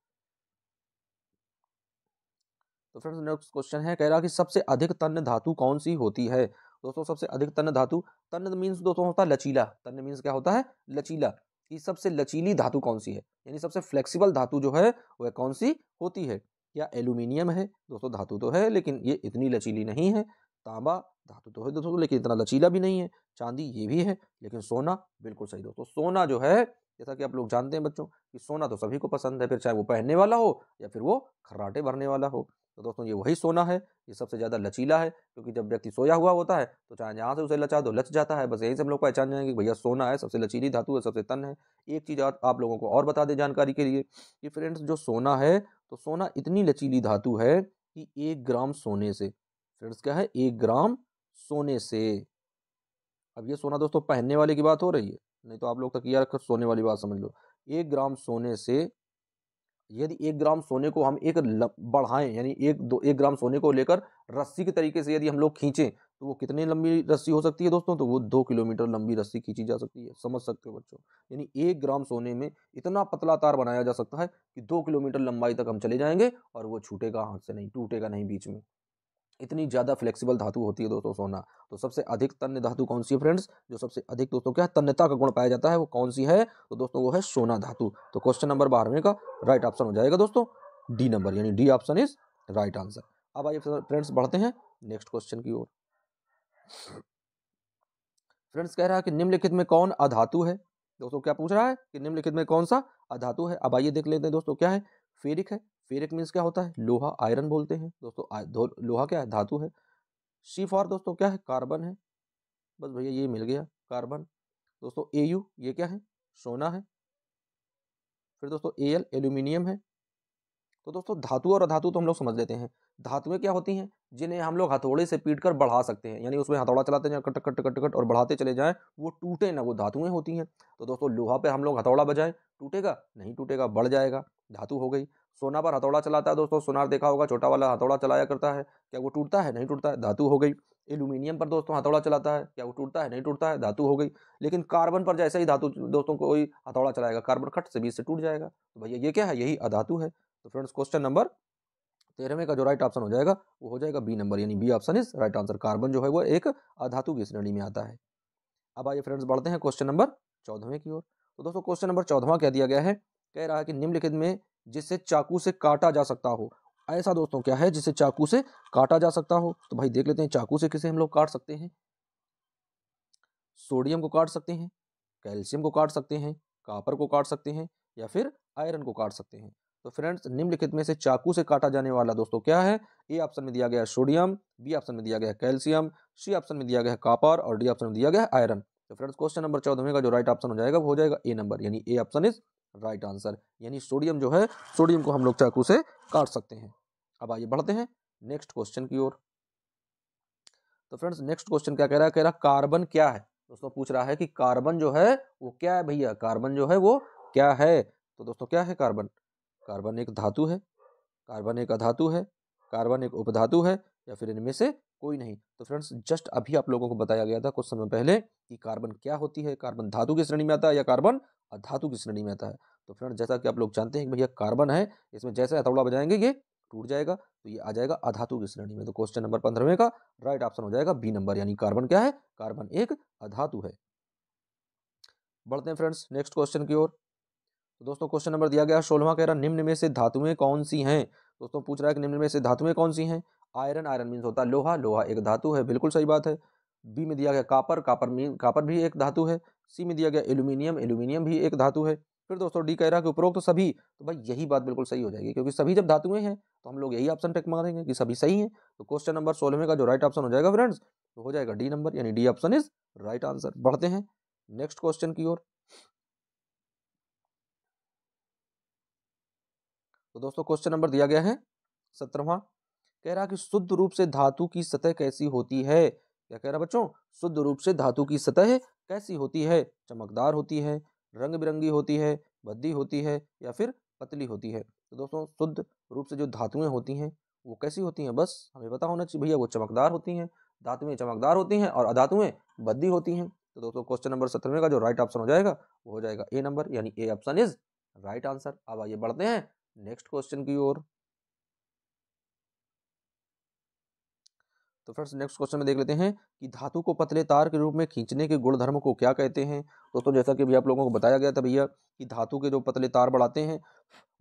तो फ्रेंड्स नेक्स्ट क्वेश्चन है, कह रहा कि सबसे अधिक तन्य धातु कौन सी होती है। दोस्तों सबसे अधिक तन्य धातु, तन्य मीन्स दोस्तों होता है लचीला, तन्य मीन्स क्या होता है? लचीला। कि सबसे लचीली धातु कौन सी है, यानी सबसे फ्लेक्सिबल धातु जो है वह कौन सी होती है? क्या एल्यूमिनियम है? दोस्तों धातु तो है लेकिन ये इतनी लचीली नहीं है। तांबा धातु तो है दोस्तों लेकिन इतना लचीला भी नहीं है। चांदी ये भी है, लेकिन सोना बिल्कुल सही दोस्तों। सोना जो है, जैसा कि आप लोग जानते हैं बच्चों कि सोना तो सभी को पसंद है, फिर चाहे वो पहनने वाला हो या फिर वो खर्राटे भरने वाला हो। तो दोस्तों ये वही सोना है, ये सबसे ज़्यादा लचीला है, क्योंकि जब व्यक्ति सोया हुआ होता है तो चाहे जहाँ से उसे लचा दो लच जाता है। बस यही से हम लोग पहचान जाएंगे कि भैया सोना है, सबसे लचीली धातु है, सबसे तन है। एक चीज़ आप लोगों को और बता दें जानकारी के लिए कि फ्रेंड्स जो सोना है, तो सोना इतनी लचीली धातु है कि 1 ग्राम सोने से, फ्रेंड्स क्या है? 1 ग्राम सोने से, अब ये सोना दोस्तों पहनने वाले की बात हो रही है, नहीं तो आप लोग तकिया रखकर सोने वाली बात समझ लो। 1 ग्राम सोने से, यदि 1 ग्राम सोने को हम बढ़ाएं, यानी 1 ग्राम सोने को लेकर रस्सी के तरीके से यदि हम लोग खींचें, तो वो कितनी लंबी रस्सी हो सकती है दोस्तों? तो वो 2 किलोमीटर लंबी रस्सी खींची जा सकती है। समझ सकते हो बच्चों? यानी 1 ग्राम सोने में इतना पतला तार बनाया जा सकता है कि 2 किलोमीटर लंबाई तक हम चले जाएंगे और वो छूटेगा हाथ से नहीं, टूटेगा नहीं बीच में। इतनी ज़्यादा फ्लेक्सिबल धातु होती है दोस्तों सोना। तो सबसे अधिक तन्य धातु कौन सी है फ्रेंड्स? जो सबसे अधिक दोस्तों क्या है तन्यता का गुण पाया जाता है, वो कौन सी है? तो दोस्तों वो है सोना धातु। तो क्वेश्चन नंबर 12 का राइट ऑप्शन हो जाएगा दोस्तों डी नंबर, यानी D option is right answer. अब आइए फ्रेंड्स बढ़ते हैं नेक्स्ट क्वेश्चन की ओर। फ्रेंड्स कह रहा है कि निम्नलिखित में कौन अधातु है। दोस्तों क्या पूछ रहा है कि निम्नलिखित में कौन सा अधातु है। अब आइए देख लेते हैं दोस्तों क्या है। फेरिक है। फेरिक मीन्स क्या होता है? लोहा, आयरन बोलते हैं दोस्तों। लोहा क्या है? धातु है। सी फॉर दोस्तों क्या है? कार्बन है। बस भैया ये मिल गया कार्बन। दोस्तों Au ये क्या है? सोना है। फिर दोस्तों Al एल्यूमिनियम है। तो दोस्तों धातु और अधातु तो हम लोग समझ लेते हैं। धातुएं क्या होती हैं? जिन्हें हम लोग हथौड़े से पीट कर बढ़ा सकते हैं, यानी उसमें हथौड़ा चलाते जाएं कट कट कट कट और बढ़ाते चले जाएं, वो टूटे ना, वो धातुएं होती हैं। तो दोस्तों लोहा पे हम लोग हथौड़ा बजाएं, टूटेगा नहीं? टूटेगा, बढ़ जाएगा, धातु हो गई। सोना पर हथौड़ा चलाता है दोस्तों, सोनार देखा होगा, छोटा वाला हथौड़ा चलाया करता है, क्या वो टूटता है? नहीं टूटता है, धातु हो गई। एल्यूमिनियम पर दोस्तों हथौड़ा चलाता है, क्या वो टूटता है? नहीं टूटता है, धातु हो गई। लेकिन कार्बन पर जैसे ही धातु दोस्तों कोई हथौड़ा चलाएगा, कार्बन खट से बीच से टूट जाएगा। तो भैया ये क्या है? यही अधातु है। तो फ्रेंड्स क्वेश्चन नंबर 13 का जो राइट ऑप्शन हो जाएगा वो हो जाएगा बी नंबर, यानी B option is right answer. Carbon जो है वो एक अधातु की श्रेणी में आता है। अब आइए फ्रेंड्स बढ़ते हैं क्वेश्चन नंबर 14 की ओर। तो दोस्तों क्वेश्चन नंबर 14 क्या दिया गया है? कह रहा है कि निम्नलिखित में जिससे चाकू से काटा जा सकता हो, ऐसा दोस्तों क्या है जिसे चाकू से काटा जा सकता हो? तो भाई देख लेते हैं चाकू से किसे हम लोग काट सकते हैं। सोडियम को काट सकते हैं, कैल्शियम को काट सकते हैं, कॉपर को काट सकते हैं, या फिर आयरन को काट सकते हैं। तो फ्रेंड्स निम्नलिखित में से चाकू से काटा जाने वाला दोस्तों क्या है? ए ऑप्शन में दिया गया है सोडियम, बी ऑप्शन में दिया गया है कैल्शियम, सी ऑप्शन में दिया गया है कॉपर और डी ऑप्शन में दिया गया है आयरन। तो फ्रेंड्स क्वेश्चन नंबर 14 का जो राइट ऑप्शन हो जाएगा वो हो जाएगा ए नंबर, यानी A option is right answer. यानी सोडियम जो है, सोडियम को हम लोग चाकू से काट सकते हैं। अब आइए बढ़ते हैं नेक्स्ट क्वेश्चन की ओर। तो फ्रेंड्स नेक्स्ट क्वेश्चन क्या कह रहा है? कह रहा कार्बन क्या है। दोस्तों पूछ रहा है कि कार्बन जो है वो क्या है भैया, कार्बन जो है वो क्या है। तो दोस्तों क्या है कार्बन? कार्बन एक धातु है, कार्बन एक अधातु है, कार्बन एक उपधातु है, या फिर इनमें से कोई नहीं। तो फ्रेंड्स जस्ट अभी आप लोगों को बताया गया था कुछ समय पहले कि कार्बन क्या होती है, कार्बन धातु की श्रेणी में आता है या कार्बन अधातु की श्रेणी में आता है। तो फ्रेंड्स जैसा कि आप लोग जानते हैं कि भैया कार्बन है, इसमें जैसे हथौड़ा बजाएंगे ये टूट जाएगा, तो ये आ जाएगा अधातु की श्रेणी में। तो क्वेश्चन नंबर 15 का राइट ऑप्शन हो जाएगा बी नंबर, यानी कार्बन क्या है? कार्बन एक अधातु है। बढ़ते हैं फ्रेंड्स नेक्स्ट क्वेश्चन की ओर। तो दोस्तों क्वेश्चन नंबर दिया गया 16वां, कह रहा निम्न में से धातुएं कौन सी हैं। दोस्तों पूछ रहा है कि निम्न में से धातुएं कौन सी हैं। आयरन, आयरन मीन्स होता है लोहा, लोहा एक धातु है, बिल्कुल सही बात है। बी में दिया गया कापर, कापर भी एक धातु है। सी में दिया गया एल्यूमिनियम, एल्यूमिनियम भी एक धातु है। फिर दोस्तों डी कह रहा है कि उपरोक्त तो सभी, तो भाई यही बात बिल्कुल सही हो जाएगी, क्योंकि सभी जब धातुएं हैं तो हम लोग यही ऑप्शन टिक मारेंगे कि सभी सही हैं। तो क्वेश्चन नंबर 16 का जो राइट ऑप्शन हो जाएगा फ्रेंड्स, तो हो जाएगा डी नंबर, यानी D option is right answer. बढ़ते हैं नेक्स्ट क्वेश्चन की ओर। तो दोस्तों क्वेश्चन नंबर दिया गया है 17वां, कह रहा कि शुद्ध रूप से धातु की सतह कैसी होती है। क्या कह रहा बच्चों, शुद्ध रूप से धातु की सतह कैसी होती है। चमकदार होती है, रंग बिरंगी होती है, भद्दी होती है, या फिर पतली होती है। तो दोस्तों शुद्ध रूप से जो धातुएं होती हैं वो कैसी होती हैं, बस हमें पता होना चाहिए भैया, वो चमकदार होती हैं। धातुएं चमकदार होती हैं और अधातुएं भद्दी होती हैं। तो दोस्तों क्वेश्चन नंबर 17 का जो राइट ऑप्शन हो जाएगा वो हो जाएगा ए नंबर, यानी A option is right answer. अब आइए बढ़ते हैं नेक्स्ट क्वेश्चन की ओर। तो फ्रेंड्स नेक्स्ट क्वेश्चन में देख लेते हैं कि धातु को पतले तार के रूप में खींचने के गुणधर्म को क्या कहते हैं। दोस्तों जैसा कि अभी आप लोगों को बताया गया था भैया कि धातु के जो पतले तार बढ़ाते हैं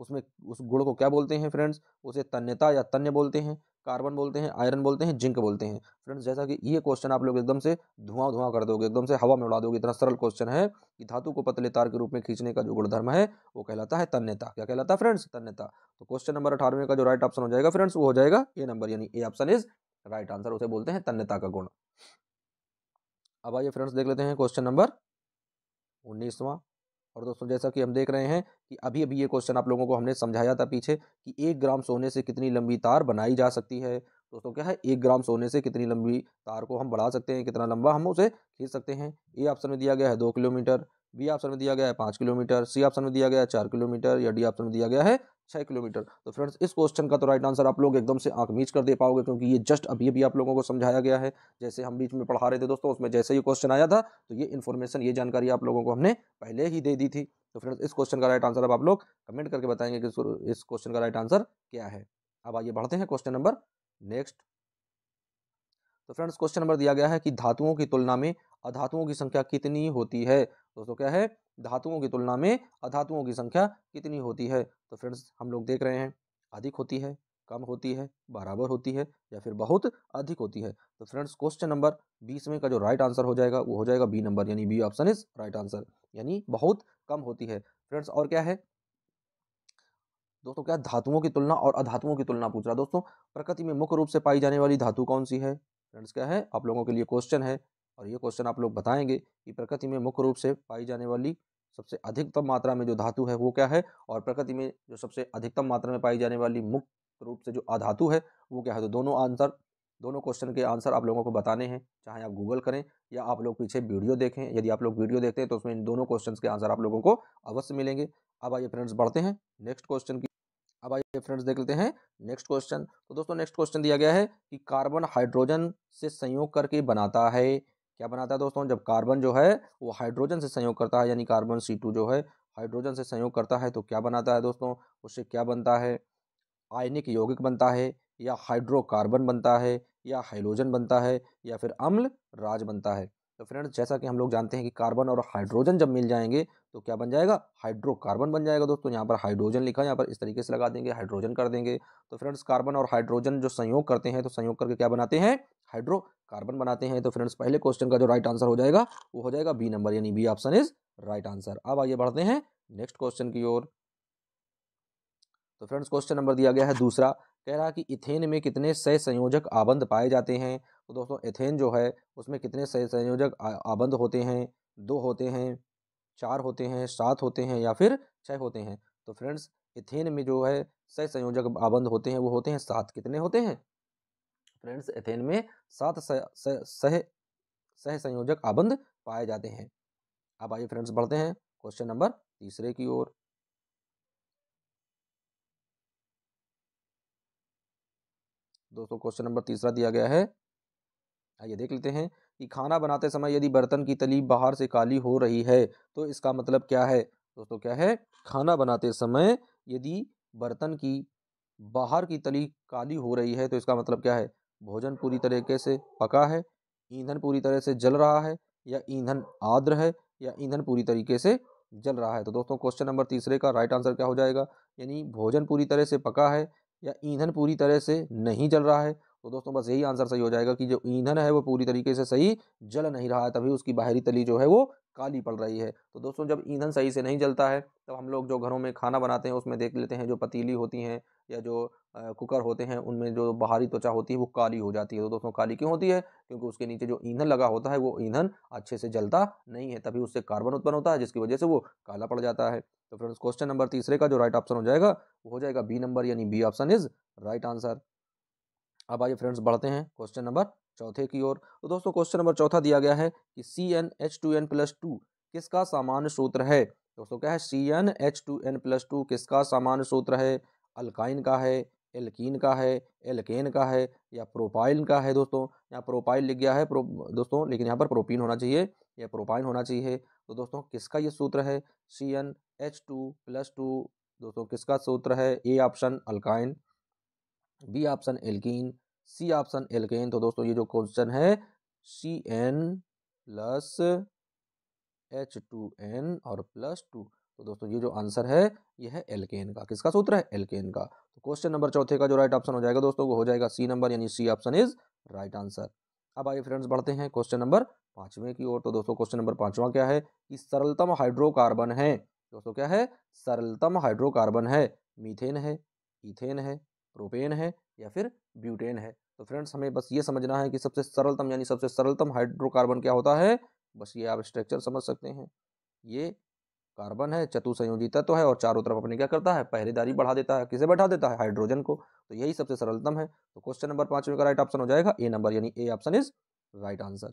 उसमें उस गुण को क्या बोलते हैं फ्रेंड्स, उसे तन्यता या तन्य बोलते हैं, कार्बन बोलते हैं, आयरन बोलते हैं, जिंक बोलते हैं। फ्रेंड्स जैसा कि ये क्वेश्चन आप लोग एकदम से धुआं धुआं कर दोगे, एकदम से हवा में उड़ा दोगे, इतना सरल क्वेश्चन है कि धातु को पतले तार के रूप में खींचने का जो गुणधर्म है वो कहलाता है तन्यता। क्या कहलाता है फ्रेंड्स, तन्यता। तो क्वेश्चन नंबर 18 का जो राइट ऑप्शन हो जाएगा फ्रेंड्स वो हो जाएगा ए नंबर, यानी A option is right answer, उसे बोलते हैं तन्यता का गुण। अब आइए फ्रेंड्स देख लेते हैं क्वेश्चन नंबर 19वां। और दोस्तों जैसा कि हम देख रहे हैं कि अभी अभी ये क्वेश्चन आप लोगों को हमने समझाया था पीछे कि 1 ग्राम सोने से कितनी लंबी तार बनाई जा सकती है। दोस्तों क्या है, 1 ग्राम सोने से कितनी लंबी तार को हम बढ़ा सकते हैं, कितना लंबा हम उसे खींच सकते हैं। ए ऑप्शन में दिया गया है 2 किलोमीटर, बी ऑप्शन में दिया गया है 5 किलोमीटर, सी ऑप्शन में दिया गया है 4 किलोमीटर, या डी ऑप्शन में दिया गया है 6 किलोमीटर। तो फ्रेंड्स इस क्वेश्चन का तो राइट आंसर आप लोग एकदम से आंख मीच कर दे पाओगे, क्योंकि ये जस्ट अभी अभी आप लोगों को समझाया गया है। जैसे हम बीच में पढ़ा रहे थे दोस्तों, उसमें जैसे ही क्वेश्चन आया था तो ये इन्फॉर्मेशन, ये जानकारी आप लोगों को हमने पहले ही दे दी थी। तो फ्रेंड्स इस क्वेश्चन का राइट आंसर अब आप लोग कमेंट करके बताएंगे कि इस क्वेश्चन का राइट आंसर क्या है। अब आइए बढ़ते हैं क्वेश्चन नंबर नेक्स्ट। तो फ्रेंड्स क्वेश्चन नंबर दिया गया है कि धातुओं की तुलना में अधातुओं की संख्या कितनी होती है। दोस्तों क्या है, धातुओं की तुलना में अधातुओं की संख्या कितनी होती है। तो फ्रेंड्स हम लोग देख रहे हैं अधिक होती है, कम होती है, बराबर होती है, या फिर बहुत अधिक होती है। तो फ्रेंड्स क्वेश्चन नंबर 20 का जो राइट आंसर हो जाएगा वो हो जाएगा बी नंबर, यानी B option is right answer, यानी बहुत कम होती है। फ्रेंड्स और क्या है दोस्तों, क्या धातुओं की तुलना और अधातुओं की तुलना पूछ रहा है। दोस्तों प्रकृति में मुख्य रूप से पाई जाने वाली धातु कौन सी है। फ्रेंड्स क्या है, आप लोगों के लिए क्वेश्चन है और ये क्वेश्चन आप लोग बताएंगे कि प्रकृति में मुख्य रूप से पाई जाने वाली सबसे अधिकतम मात्रा में जो धातु है वो क्या है, और प्रकृति में जो सबसे अधिकतम मात्रा में पाई जाने वाली मुख्य रूप से जो अधातु है वो क्या है। तो दोनों क्वेश्चन के आंसर आप लोगों को बताने हैं, चाहे आप गूगल करें या आप लोग पीछे वीडियो देखें। यदि आप लोग वीडियो देखते हैं तो उसमें इन दोनों क्वेश्चन के आंसर आप लोगों को अवश्य मिलेंगे। अब आइए फ्रेंड्स बढ़ते हैं नेक्स्ट क्वेश्चन की। अब आइए फ्रेंड्स देख लेते हैं नेक्स्ट क्वेश्चन। तो दोस्तों नेक्स्ट क्वेश्चन दिया गया है कि कार्बन हाइड्रोजन से संयोग करके बनाता है। क्या बनाता है दोस्तों, जब कार्बन जो है वो हाइड्रोजन से संयोग करता है, यानी कार्बन C2 जो है हाइड्रोजन से संयोग करता है, तो क्या बनाता है दोस्तों, उससे क्या बनता है। आयनिक यौगिक बनता है, या हाइड्रोकार्बन बनता है, या हाइड्रोजन बनता है, या फिर अम्ल राज बनता है। तो फ्रेंड्स जैसा कि हम लोग जानते हैं कि कार्बन और हाइड्रोजन जब मिल जाएंगे तो क्या बन जाएगा, हाइड्रोकार्बन बन जाएगा। दोस्तों यहाँ पर हाइड्रोजन लिखा है, यहाँ पर इस तरीके से लगा देंगे, हाइड्रोजन कर देंगे। तो फ्रेंड्स कार्बन और हाइड्रोजन जो संयोग करते हैं तो संयोग करके क्या बनाते हैं, हाइड्रोकार्बन बनाते हैं। तो फ्रेंड्स पहले क्वेश्चन का जो राइट आंसर हो जाएगा वो हो जाएगा बी नंबर, यानी B option is right answer. अब आइए बढ़ते हैं नेक्स्ट क्वेश्चन की ओर। तो फ्रेंड्स क्वेश्चन नंबर दिया गया है दूसरा, कह रहा है कि इथेन में कितने सह संयोजक आबंध पाए जाते हैं। तो दोस्तों इथेन जो है उसमें कितने सह संयोजक आबंध होते हैं, 2 होते हैं, 4 होते हैं, 7 होते हैं, या फिर 6 होते हैं। तो फ्रेंड्स इथेन में जो है सह संयोजक आबंध होते हैं वो होते हैं 7। कितने होते हैं फ्रेंड्स, एथेन में 7 सह संयोजक आबंध पाए जाते हैं। अब आइए फ्रेंड्स बढ़ते हैं क्वेश्चन नंबर तीसरे की ओर। दोस्तों क्वेश्चन नंबर तीसरा दिया गया है, आइए देख लेते हैं कि खाना बनाते समय यदि बर्तन की तली बाहर से काली हो रही है तो इसका मतलब क्या है। दोस्तों क्या है, खाना बनाते समय यदि बर्तन की बाहर की तली काली हो रही है तो इसका मतलब क्या है, भोजन पूरी तरीके से पका है, ईंधन पूरी तरह से जल रहा है, या ईंधन आर्द्र है, या ईंधन पूरी तरीके से जल रहा है। तो दोस्तों क्वेश्चन नंबर तीसरे का राइट आंसर क्या हो जाएगा, यानी भोजन पूरी तरह से पका है या ईंधन पूरी तरह से नहीं जल रहा है। तो दोस्तों बस यही आंसर सही हो जाएगा कि जो ईंधन है वो पूरी तरीके से सही जल नहीं रहा है, तभी उसकी बाहरी तली जो है वो काली पड़ रही है। तो दोस्तों जब ईंधन सही से नहीं जलता है तब हम लोग जो घरों में खाना बनाते हैं उसमें देख लेते हैं जो पतीली होती हैं या जो कुकर होते हैं उनमें जो बाहरी त्वचा होती है वो काली हो जाती है। तो दोस्तों काली क्यों होती है, क्योंकि उसके नीचे जो ईंधन लगा होता है वो ईंधन अच्छे से जलता नहीं है, तभी उससे कार्बन उत्पन्न होता है जिसकी वजह से वो काला पड़ जाता है। तो फ्रेंड्स क्वेश्चन नंबर तीसरे का जो राइट ऑप्शन हो जाएगा वो हो जाएगा बी नंबर, यानी B option is right answer. अब आइए फ्रेंड्स बढ़ते हैं क्वेश्चन नंबर चौथे की ओर। तो दोस्तों क्वेश्चन नंबर चौथा दिया गया है कि CnH2n+2 किसका सामान्य सूत्र है। दोस्तों क्या है, CnH2n+2 किसका सामान्य सूत्र है, अल्काइन का है, एल्कीन का है, एल्केन का है या प्रोपाइल का है। दोस्तों यहाँ प्रोपाइल लिख गया है दोस्तों, लेकिन यहाँ पर प्रोपीन होना चाहिए या प्रोपाइन होना चाहिए। तो दोस्तों किसका ये सूत्र है, CnH2+2 दोस्तों किसका सूत्र है, A option alkyne, B option alkene, C option alkane. तो दोस्तों ये जो क्वेश्चन है CN+H2n और +2, तो दोस्तों ये जो आंसर है ये है एल्केन का। किसका सूत्र है, एल्केन का। तो क्वेश्चन नंबर चौथे का जो राइट ऑप्शन हो जाएगा दोस्तों वो हो जाएगा सी नंबर, यानी C option is right answer. अब आइए फ्रेंड्स बढ़ते हैं क्वेश्चन नंबर पांचवें की ओर। तो दोस्तों क्वेश्चन नंबर पांचवा क्या है कि सरलतम हाइड्रोकार्बन है। दोस्तों क्या है, सरलतम हाइड्रोकार्बन है, मीथेन है, इथेन है, प्रोपेन है या फिर ब्यूटेन है। तो फ्रेंड्स हमें बस ये समझना है कि सबसे सरलतम यानी सबसे सरलतम हाइड्रोकार्बन क्या होता है। बस ये आप स्ट्रक्चर समझ सकते हैं, ये कार्बन है, चतुसंयोजी तत्व है और चारों तरफ अपने क्या करता है, पहरेदारी बढ़ा देता है। किसे बैठा देता है, हाइड्रोजन को। तो यही सबसे सरलतम है। तो क्वेश्चन नंबर पांचवें का राइट ऑप्शन हो जाएगा ए नंबर, यानी A option is right answer.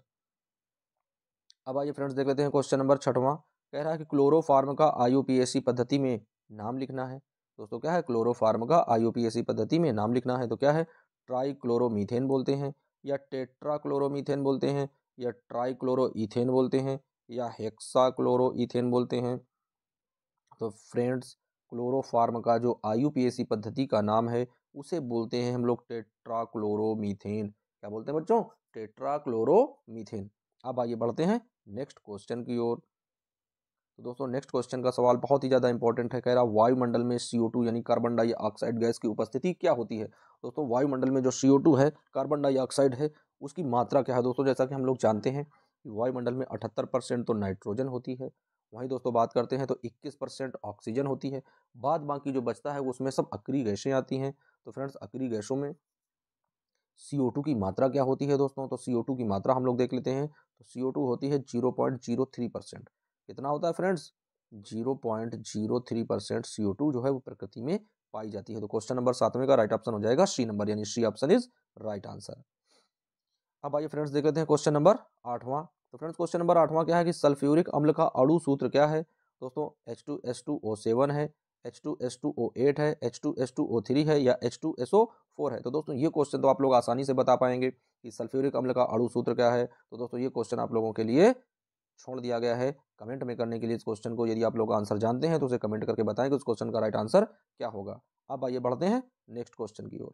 अब आइए फ्रेंड्स देख लेते हैं क्वेश्चन नंबर छठवां। कह रहा है कि क्लोरोफार्म का IUPAC पद्धति में नाम लिखना है। दोस्तों क्या है, क्लोरोफार्म का IUPAC पद्धति में नाम लिखना है। तो क्या है, ट्राइक्लोरोमीथेन बोलते हैं या टेट्राक्लोरोमीथेन बोलते हैं या ट्राइक्लोरोईथेन बोलते हैं या हेक्साक्लोरोईथेन बोलते हैं। तो फ्रेंड्स क्लोरोफार्म का जो IUPAC पद्धति का नाम है उसे बोलते हैं हम लोग टेट्राक्लोरोमीथेन। क्या बोलते हैं बच्चों, टेट्राक्लोरोमीथेन। अब आइए बढ़ते हैं नेक्स्ट क्वेश्चन की ओर। तो दोस्तों नेक्स्ट क्वेश्चन का सवाल बहुत ही ज़्यादा इंपॉर्टेंट है। कह रहा वायुमंडल में CO2 यानी कार्बन डाइऑक्साइड गैस की उपस्थिति क्या होती है। दोस्तों वायुमंडल में जो CO2 है, कार्बन डाइऑक्साइड है, उसकी मात्रा क्या है। दोस्तों जैसा कि हम लोग जानते हैं कि वायुमंडल में 78% तो नाइट्रोजन होती है, वहीं दोस्तों बात करते हैं तो 21% ऑक्सीजन होती है, बाद बाकी जो बचता है उसमें सब अक्रिय गैसें आती हैं। तो फ्रेंड्स अक्रिय गैसों में CO2 की मात्रा क्या होती है दोस्तों, तो CO2 की मात्रा हम लोग देख लेते हैं। तो CO2 होती है 0.03%। कितना होता है फ्रेंड्स, 0.03% CO2 जो है वो प्रकृति में पाई जाती है। तो क्वेश्चन नंबर सातवें का राइट ऑप्शन हो जाएगा सी नंबर, यानी C option is right answer. अब आइए फ्रेंड्स देख लेते हैं क्वेश्चन नंबर आठवां। तो फ्रेंड्स क्वेश्चन नंबर आठवां क्या है कि सल्फ्यूरिक अम्ल का अणु सूत्र क्या है। दोस्तों H2S2O7 है, H2S2O8 है, H2S2O3 है या H2SO4 है। तो दोस्तों ये क्वेश्चन तो आप लोग आसानी से बता पाएंगे कि सल्फ्यूरिक अम्ल का अणु सूत्र क्या है। तो दोस्तों ये क्वेश्चन आप लोगों के लिए छोड़ दिया गया है कमेंट में करने के लिए इस क्वेश्चन को। यदि आप लोग आंसर जानते हैं तो उसे कमेंट करके बताएं कि उस क्वेश्चन का राइट आंसर क्या होगा। अब आइए बढ़ते हैं नेक्स्ट क्वेश्चन की ओर।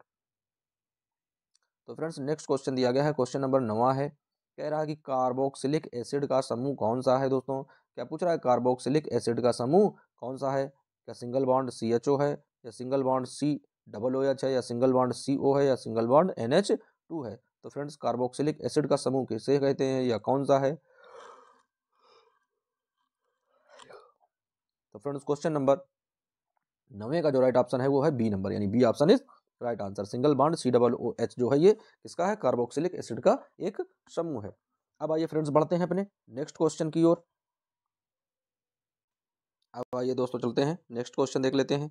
तो फ्रेंड्स नेक्स्ट क्वेश्चन दिया गया है, क्वेश्चन नंबर 9 है। कह रहा है कि कार्बोक्सिलिक एसिड का समूह कौन सा है। दोस्तों क्या पूछ रहा है, कार्बोक्सिलिक एसिड का समूह कौन सा है। क्या सिंगल बॉन्ड CHO है या सिंगल बॉन्ड COOH है या सिंगल बॉन्ड CO है या सिंगल बॉन्ड NH2 है। तो फ्रेंड्स कार्बोक्सिलिक एसिड का समूह किसे कहते हैं या कौन सा है। तो फ्रेंड्स क्वेश्चन नंबर 9 का जो राइट ऑप्शन है वो है बी नंबर, यानी B option is right answer. Single bond COOH जो है ये किसका है, कार्बोक्सिलिक एसिड का एक समूह है। अब आइए फ्रेंड्स बढ़ते हैं अपने नेक्स्ट क्वेश्चन की ओर। अब आइए दोस्तों चलते हैं नेक्स्ट क्वेश्चन देख लेते हैं।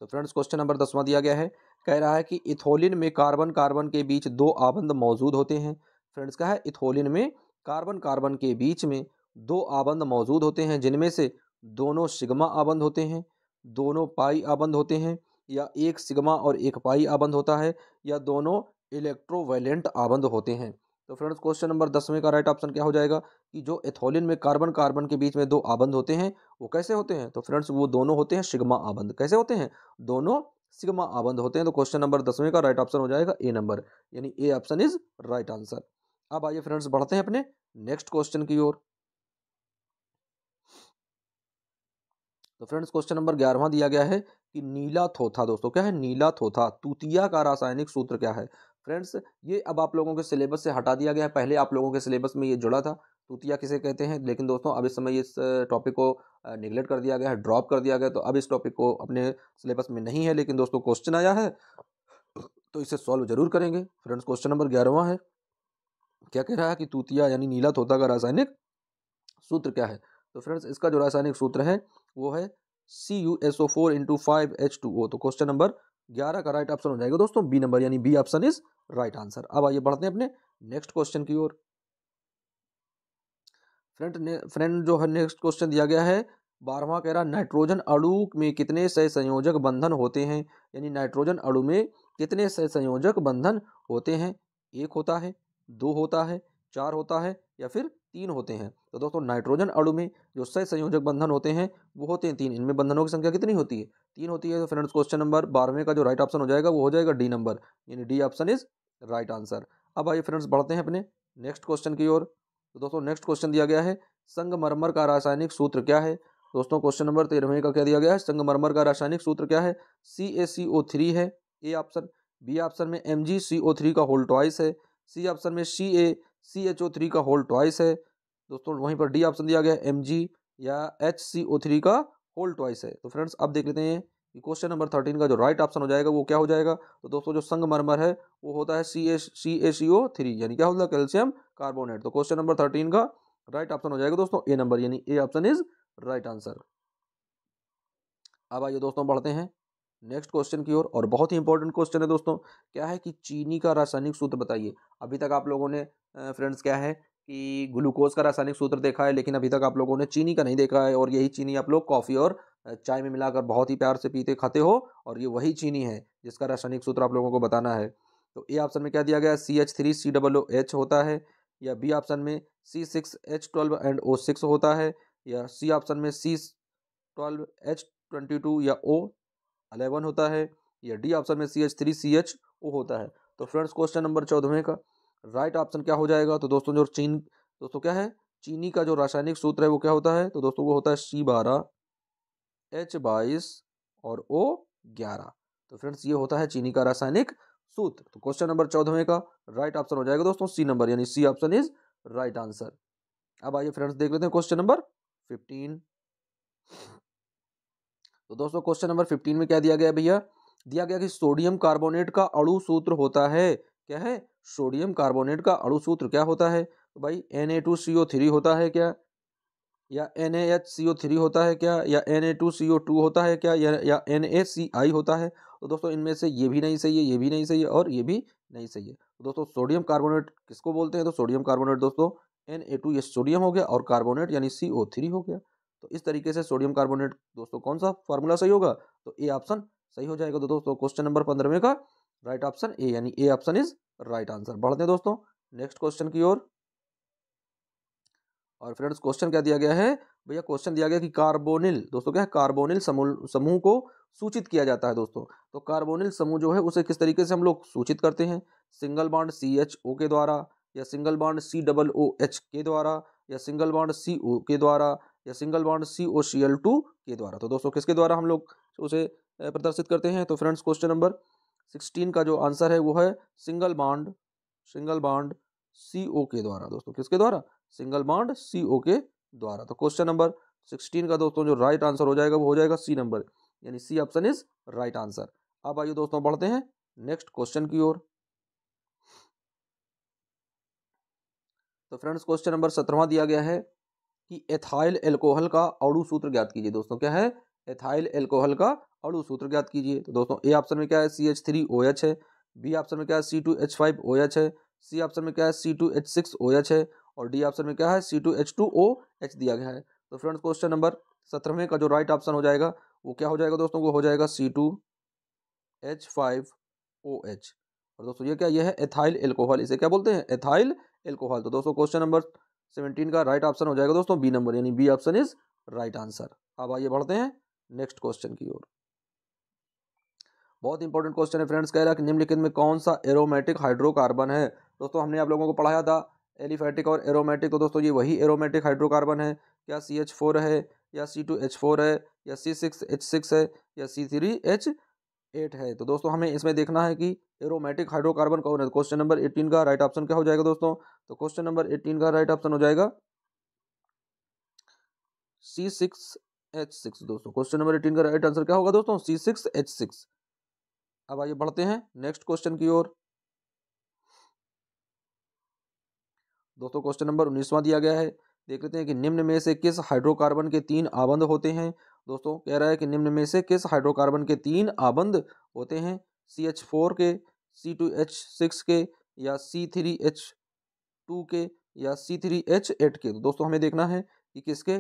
तो फ्रेंड्स क्वेश्चन नंबर 10वां दिया गया है। कह रहा है कि इथोलिन में कार्बन कार्बन के बीच दो आबंध मौजूद होते हैं। फ्रेंड्स क्या है, इथोलिन में कार्बन कार्बन के बीच में दो आबंध मौजूद होते हैं, जिनमें से दोनों सिग्मा आबंध होते हैं, दोनों पाई आबंध होते हैं या एक सिग्मा और एक पाई आबंध होता है या दोनों इलेक्ट्रोवैलेंट आबंध होते हैं। तो फ्रेंड्स क्वेश्चन नंबर 10वें का राइट ऑप्शन क्या हो जाएगा कि जो एथोलिन में कार्बन कार्बन के बीच में दो आबंध होते हैं वो कैसे होते हैं। तो फ्रेंड्स वो दोनों होते हैं सिग्मा आबंध। कैसे होते हैं, दोनों सिग्मा आबंध होते हैं। तो क्वेश्चन नंबर 10वें का राइट ऑप्शन हो जाएगा ए नंबर, यानी A option is right answer. अब आइए फ्रेंड्स बढ़ते हैं अपने नेक्स्ट क्वेश्चन की ओर। तो फ्रेंड्स क्वेश्चन नंबर 11वां दिया गया है कि नीला थोथा, दोस्तों क्या है नीला थोथा, तूतिया का रासायनिक सूत्र क्या है। फ्रेंड्स ये अब आप लोगों के सिलेबस से हटा दिया गया है, पहले आप लोगों के सिलेबस में ये जुड़ा था तूतिया किसे कहते हैं, लेकिन दोस्तों अब इस समय इस टॉपिक को निगलेक्ट कर दिया गया है, ड्रॉप कर दिया गया, तो अब इस टॉपिक को अपने सिलेबस में नहीं है, लेकिन दोस्तों क्वेश्चन आया है तो इसे सॉल्व जरूर करेंगे। फ्रेंड्स क्वेश्चन नंबर 11वां है, क्या कह रहा है कि तूतिया यानी नीला तोता का रासायनिक सूत्र क्या है। तो फ्रेंड्स इसका जो रासायनिक सूत्र है वो है CuSO4 इंटू 5H2O। तो क्वेश्चन नंबर 11 का राइट ऑप्शन हो जाएगा दोस्तों बी नंबर, यानी B option is right answer. अब आइए बढ़ते हैं अपने नेक्स्ट क्वेश्चन की ओर। फ्रेंड जो है नेक्स्ट क्वेश्चन दिया गया है 12वां, कह रहा नाइट्रोजन अणु में कितने सहसंयोजक बंधन होते हैं, यानी नाइट्रोजन अणु में कितने सहसंयोजक बंधन होते हैं, एक होता है, दो होता है, चार होता है या फिर तीन होते हैं। तो दोस्तों नाइट्रोजन अणु में जो सहसंयोजक बंधन होते हैं वो होते हैं तीन, इनमें बंधनों की संख्या कितनी होती है, तीन होती है। तो फ्रेंड्स क्वेश्चन नंबर 12वें का जो राइट ऑप्शन हो जाएगा वो हो जाएगा डी नंबर, यानी D option is right answer. अब आइए फ्रेंड्स बढ़ते हैं अपने नेक्स्ट क्वेश्चन की ओर। तो दोस्तों नेक्स्ट क्वेश्चन दिया गया है संगमरमर का रासायनिक सूत्र क्या है। दोस्तों क्वेश्चन नंबर 13वें का क्या दिया गया है, संगमरमर का रासायनिक सूत्र क्या है, CaCO3 है ए ऑप्शन, बी ऑप्शन में MgCO3 का होल ट्वाइस है, सी ऑप्शन में CaCHO3 का होल ट्वाइस है, दोस्तों वहीं पर डी ऑप्शन दिया गया है Mg या HCO3 का होल ट्वाइस है। तो फ्रेंड्स अब देख लेते हैं कि क्वेश्चन नंबर 13 का जो राइट ऑप्शन हो जाएगा वो क्या हो जाएगा। तो दोस्तों जो संगमरमर है वो होता है CaCO3, यानी क्या होता है कैल्शियम कार्बोनेट। तो क्वेश्चन नंबर 13 का राइट ऑप्शन हो जाएगा दोस्तों ए नंबर, यानी A option is right answer. अब आइए दोस्तों बढ़ते हैं नेक्स्ट क्वेश्चन की ओर, और बहुत ही इंपॉर्टेंट क्वेश्चन है दोस्तों, क्या है कि चीनी का रासायनिक सूत्र बताइए। अभी तक आप लोगों ने फ्रेंड्स क्या है कि ग्लूकोज का रासायनिक सूत्र देखा है, लेकिन अभी तक आप लोगों ने चीनी का नहीं देखा है, और यही चीनी आप लोग कॉफ़ी और चाय में मिलाकर बहुत ही प्यार से पीते खाते हो, और ये वही चीनी है जिसका रासायनिक सूत्र आप लोगों को बताना है। तो ए ऑप्शन में क्या दिया गया, CH3COOH होता है, या बी ऑप्शन में C6H12 एंड O6 होता है, या सी ऑप्शन में C12H22 या O11 होता है, या डी ऑप्शन में CH3CHO होता है। तो फ्रेंड्स क्वेश्चन नंबर 14वें का राइट ऑप्शन क्या हो जाएगा। तो दोस्तों जो दोस्तों क्या है चीनी का जो रासायनिक सूत्र है वो क्या होता है। तो दोस्तों वो होता है C12H22 और O11। तो फ्रेंड्स ये होता है चीनी का रासायनिक सूत्र। तो क्वेश्चन नंबर 14वें का राइट ऑप्शन हो जाएगा दोस्तों सी नंबर, यानी C option is right answer. अब आइए फ्रेंड्स देख लेते हैं क्वेश्चन नंबर 15। तो दोस्तों क्वेश्चन नंबर 15 में क्या दिया गया भैया, दिया गया कि सोडियम कार्बोनेट का अणु सूत्र होता है, क्या है सोडियम कार्बोनेट का अणु सूत्र क्या होता है। तो भाई Na2CO3 होता है क्या, या NaHCO3 होता है क्या, या Na2CO2 होता है क्या, या NaCI होता है। तो दोस्तों इनमें से ये भी नहीं सही है, ये भी नहीं सही है, और ये भी नहीं सही है। तो दोस्तों सोडियम कार्बोनेट किसको बोलते हैं, तो सोडियम कार्बोनेट दोस्तों Na2 ये सोडियम हो गया, और कार्बोनेट यानी CO3 हो गया। तो इस तरीके से सोडियम कार्बोनेट दोस्तों कौन सा फार्मूला सही होगा, तो ए ऑप्शन सही हो जाएगा। तो दोस्तों क्वेश्चन नंबर 15 का राइट ऑप्शन ए, यानी A option is right answer. बढ़ते हैं दोस्तों नेक्स्ट क्वेश्चन की ओर। और फ्रेंड्स क्वेश्चन क्या दिया गया है भैया, क्वेश्चन दिया गया कि कार्बोनिल, दोस्तों क्या है कार्बोनिल समूह को सूचित किया जाता है दोस्तों। तो कार्बोनिल समूह जो है उसे किस तरीके से हम लोग सूचित करते हैं, सिंगल बॉन्ड CHO के द्वारा, या सिंगल बॉन्ड COOH के द्वारा, या सिंगल बॉन्ड CO के द्वारा, या सिंगल बॉन्ड COCl2 के द्वारा। तो दोस्तों किसके द्वारा हम लोग उसे प्रदर्शित करते हैं। तो फ्रेंड्स क्वेश्चन नंबर 16 का जो आंसर है वो है सिंगल बॉन्ड CO के द्वारा। दोस्तों किसके द्वारा, सिंगल बॉन्ड CO के द्वारा। तो क्वेश्चन नंबर 16 का दोस्तों जो राइट आंसर हो जाएगा वो हो जाएगा सी नंबर, यानी C option is right answer. अब आइए दोस्तों बढ़ते हैं नेक्स्ट क्वेश्चन की ओर। तो फ्रेंड्स क्वेश्चन नंबर 17वां दिया गया है कि एथाइल एल्कोहल का अणु सूत्र ज्ञात कीजिए। दोस्तों क्या है, एथाइल एल्कोहल का अणु सूत्र ज्ञात कीजिए। तो दोस्तों ए ऑप्शन में क्या है CH3OH है, बी ऑप्शन में क्या है C2H5OH है, सी ऑप्शन में क्या है C2H6OH है, और डी ऑप्शन में क्या है C2H2OH दिया गया है। तो फ्रेंड्स क्वेश्चन नंबर 17वें का जो राइट ऑप्शन हो जाएगा वो क्या हो जाएगा दोस्तों, वो हो जाएगा C2H5OH। और दोस्तों ये क्या, ये है एथाइल एल्कोहल, इसे क्या बोलते हैं एथाइल एल्कोहल। तो दोस्तों क्वेश्चन नंबर 17 का राइट ऑप्शन हो जाएगा दोस्तों बी नंबर, यानी B option is right answer. अब आइए बढ़ते हैं नेक्स्ट क्वेश्चन की ओर। बहुत इंपॉर्टेंट क्वेश्चन है फ्रेंड्स, कह रहा है कि निम्नलिखित में कौन सा एरोमेटिक हाइड्रोकार्बन है। दोस्तों हमने आप लोगों को पढ़ाया था एलिफैटिक और एरोमेटिक। तो दोस्तों ये वही एरोमेटिक हाइड्रोकार्बन है क्या CH4 है या C2H4 है या C6H6 है या C3H8 है। तो दोस्तों हमें इसमें देखना है कि एरोमेटिक हाइड्रोकार्बन कौन है। क्वेश्चन नंबर 18 का राइट ऑप्शन क्या हो जाएगा दोस्तों? तो क्वेश्चन नंबर 18 का राइट ऑप्शन हो जाएगा C6H6 दोस्तों। क्वेश्चन नंबर 18 का राइट आंसर क्या होगा दोस्तों? C6H6। अब आइए बढ़ते हैं नेक्स्ट क्वेश्चन की ओर। दोस्तों क्वेश्चन नंबर 19वां दिया गया है। देख लेते हैं कि निम्न में से किस हाइड्रोकार्बन के 3 आबंध होते हैं। दोस्तों कह रहा है कि निम्न में से किस हाइड्रोकार्बन के 3 आबंध होते हैं? CH4 के, C2H6 के या C3H2 के या C3H8 के। तो दोस्तों हमें देखना है कि किसके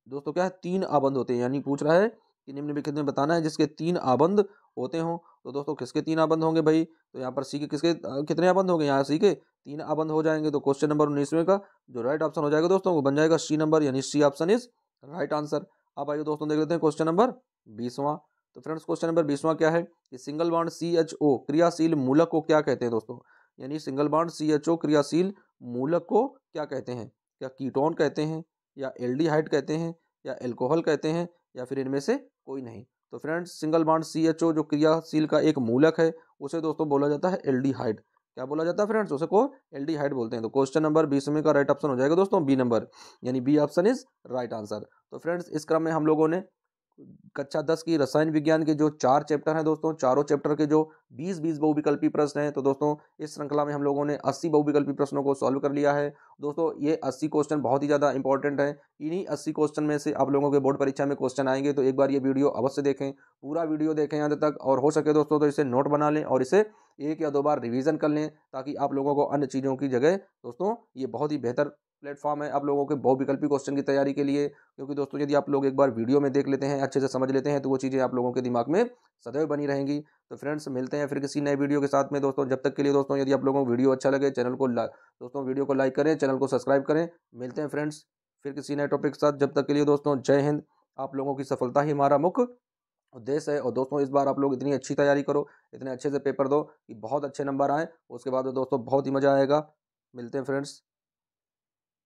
दोस्तों क्या है 3 आबंध होते हैं, यानी पूछ रहा है कि निम्नलिखित में बताना है जिसके 3 आबंध होते हों। तो दोस्तों किसके 3 आबंध होंगे भाई? तो यहाँ पर सी के किसके कितने आबंध होंगे? यहाँ सी के 3 आबंध हो जाएंगे। तो क्वेश्चन नंबर 19वें का जो राइट ऑप्शन हो जाएगा दोस्तों वो बन जाएगा C नंबर, यानी C option is right answer. अब आइए दोस्तों देख लेते हैं क्वेश्चन नंबर 20वां। तो फ्रेंड्स क्वेश्चन नंबर 20वां क्या है कि सिंगल बॉन्ड CHO क्रियाशील मूलक को क्या कहते हैं दोस्तों? यानी सिंगल बॉन्ड CHO क्रियाशील मूलक को क्या कहते हैं? क्या कीटोन कहते हैं या एल्डिहाइड कहते हैं या एल्कोहल कहते हैं या फिर इनमें से कोई नहीं? तो फ्रेंड्स सिंगल बॉन्ड CHO जो क्रियाशील का एक मूलक है उसे दोस्तों बोला जाता है एल्डिहाइड। क्या बोला जाता है फ्रेंड्स? उसे को एल्डिहाइड बोलते हैं। तो क्वेश्चन नंबर 20 का राइट ऑप्शन हो जाएगा दोस्तों B नंबर, यानी B option is right answer. तो फ्रेंड्स इस क्रम में हम लोगों ने कक्षा 10 की रसायन विज्ञान के जो 4 चैप्टर हैं दोस्तों, चारों चैप्टर के जो 20-20 बहुविकल्पी प्रश्न हैं, तो दोस्तों इस श्रृंखला में हम लोगों ने 80 बहुविकल्पी प्रश्नों को सॉल्व कर लिया है। दोस्तों ये 80 क्वेश्चन बहुत ही ज़्यादा इंपॉर्टेंट हैं। इन्हीं 80 क्वेश्चन में से आप लोगों के बोर्ड परीक्षा में क्वेश्चन आएंगे, तो एक बार ये वीडियो अवश्य देखें, पूरा वीडियो देखें अंत तक, और हो सके दोस्तों तो इसे नोट बना लें और इसे 1 या 2 बार रिवीजन कर लें, ताकि आप लोगों को अन्य चीज़ों की जगह दोस्तों ये बहुत ही बेहतर प्लेटफॉर्म है आप लोगों के बहुविकल्पी क्वेश्चन की तैयारी के लिए। क्योंकि दोस्तों यदि आप लोग एक बार वीडियो में देख लेते हैं, अच्छे से समझ लेते हैं, तो वो चीज़ें आप लोगों के दिमाग में सदैव बनी रहेंगी। तो फ्रेंड्स मिलते हैं फिर किसी नए वीडियो के साथ में दोस्तों। जब तक के लिए दोस्तों यदि आप लोगों को वीडियो अच्छा लगे चैनल को दोस्तों वीडियो को लाइक करें, चैनल को सब्सक्राइब करें। मिलते हैं फ्रेंड्स फिर किसी नए टॉपिक के साथ। जब तक के लिए दोस्तों जय हिंद। आप लोगों की सफलता ही हमारा मुख्य उद्देश्य है। और दोस्तों इस बार आप लोग इतनी अच्छी तैयारी करो, इतने अच्छे से पेपर दो कि बहुत अच्छे नंबर आए, उसके बाद दोस्तों बहुत ही मज़ा आएगा। मिलते हैं फ्रेंड्स।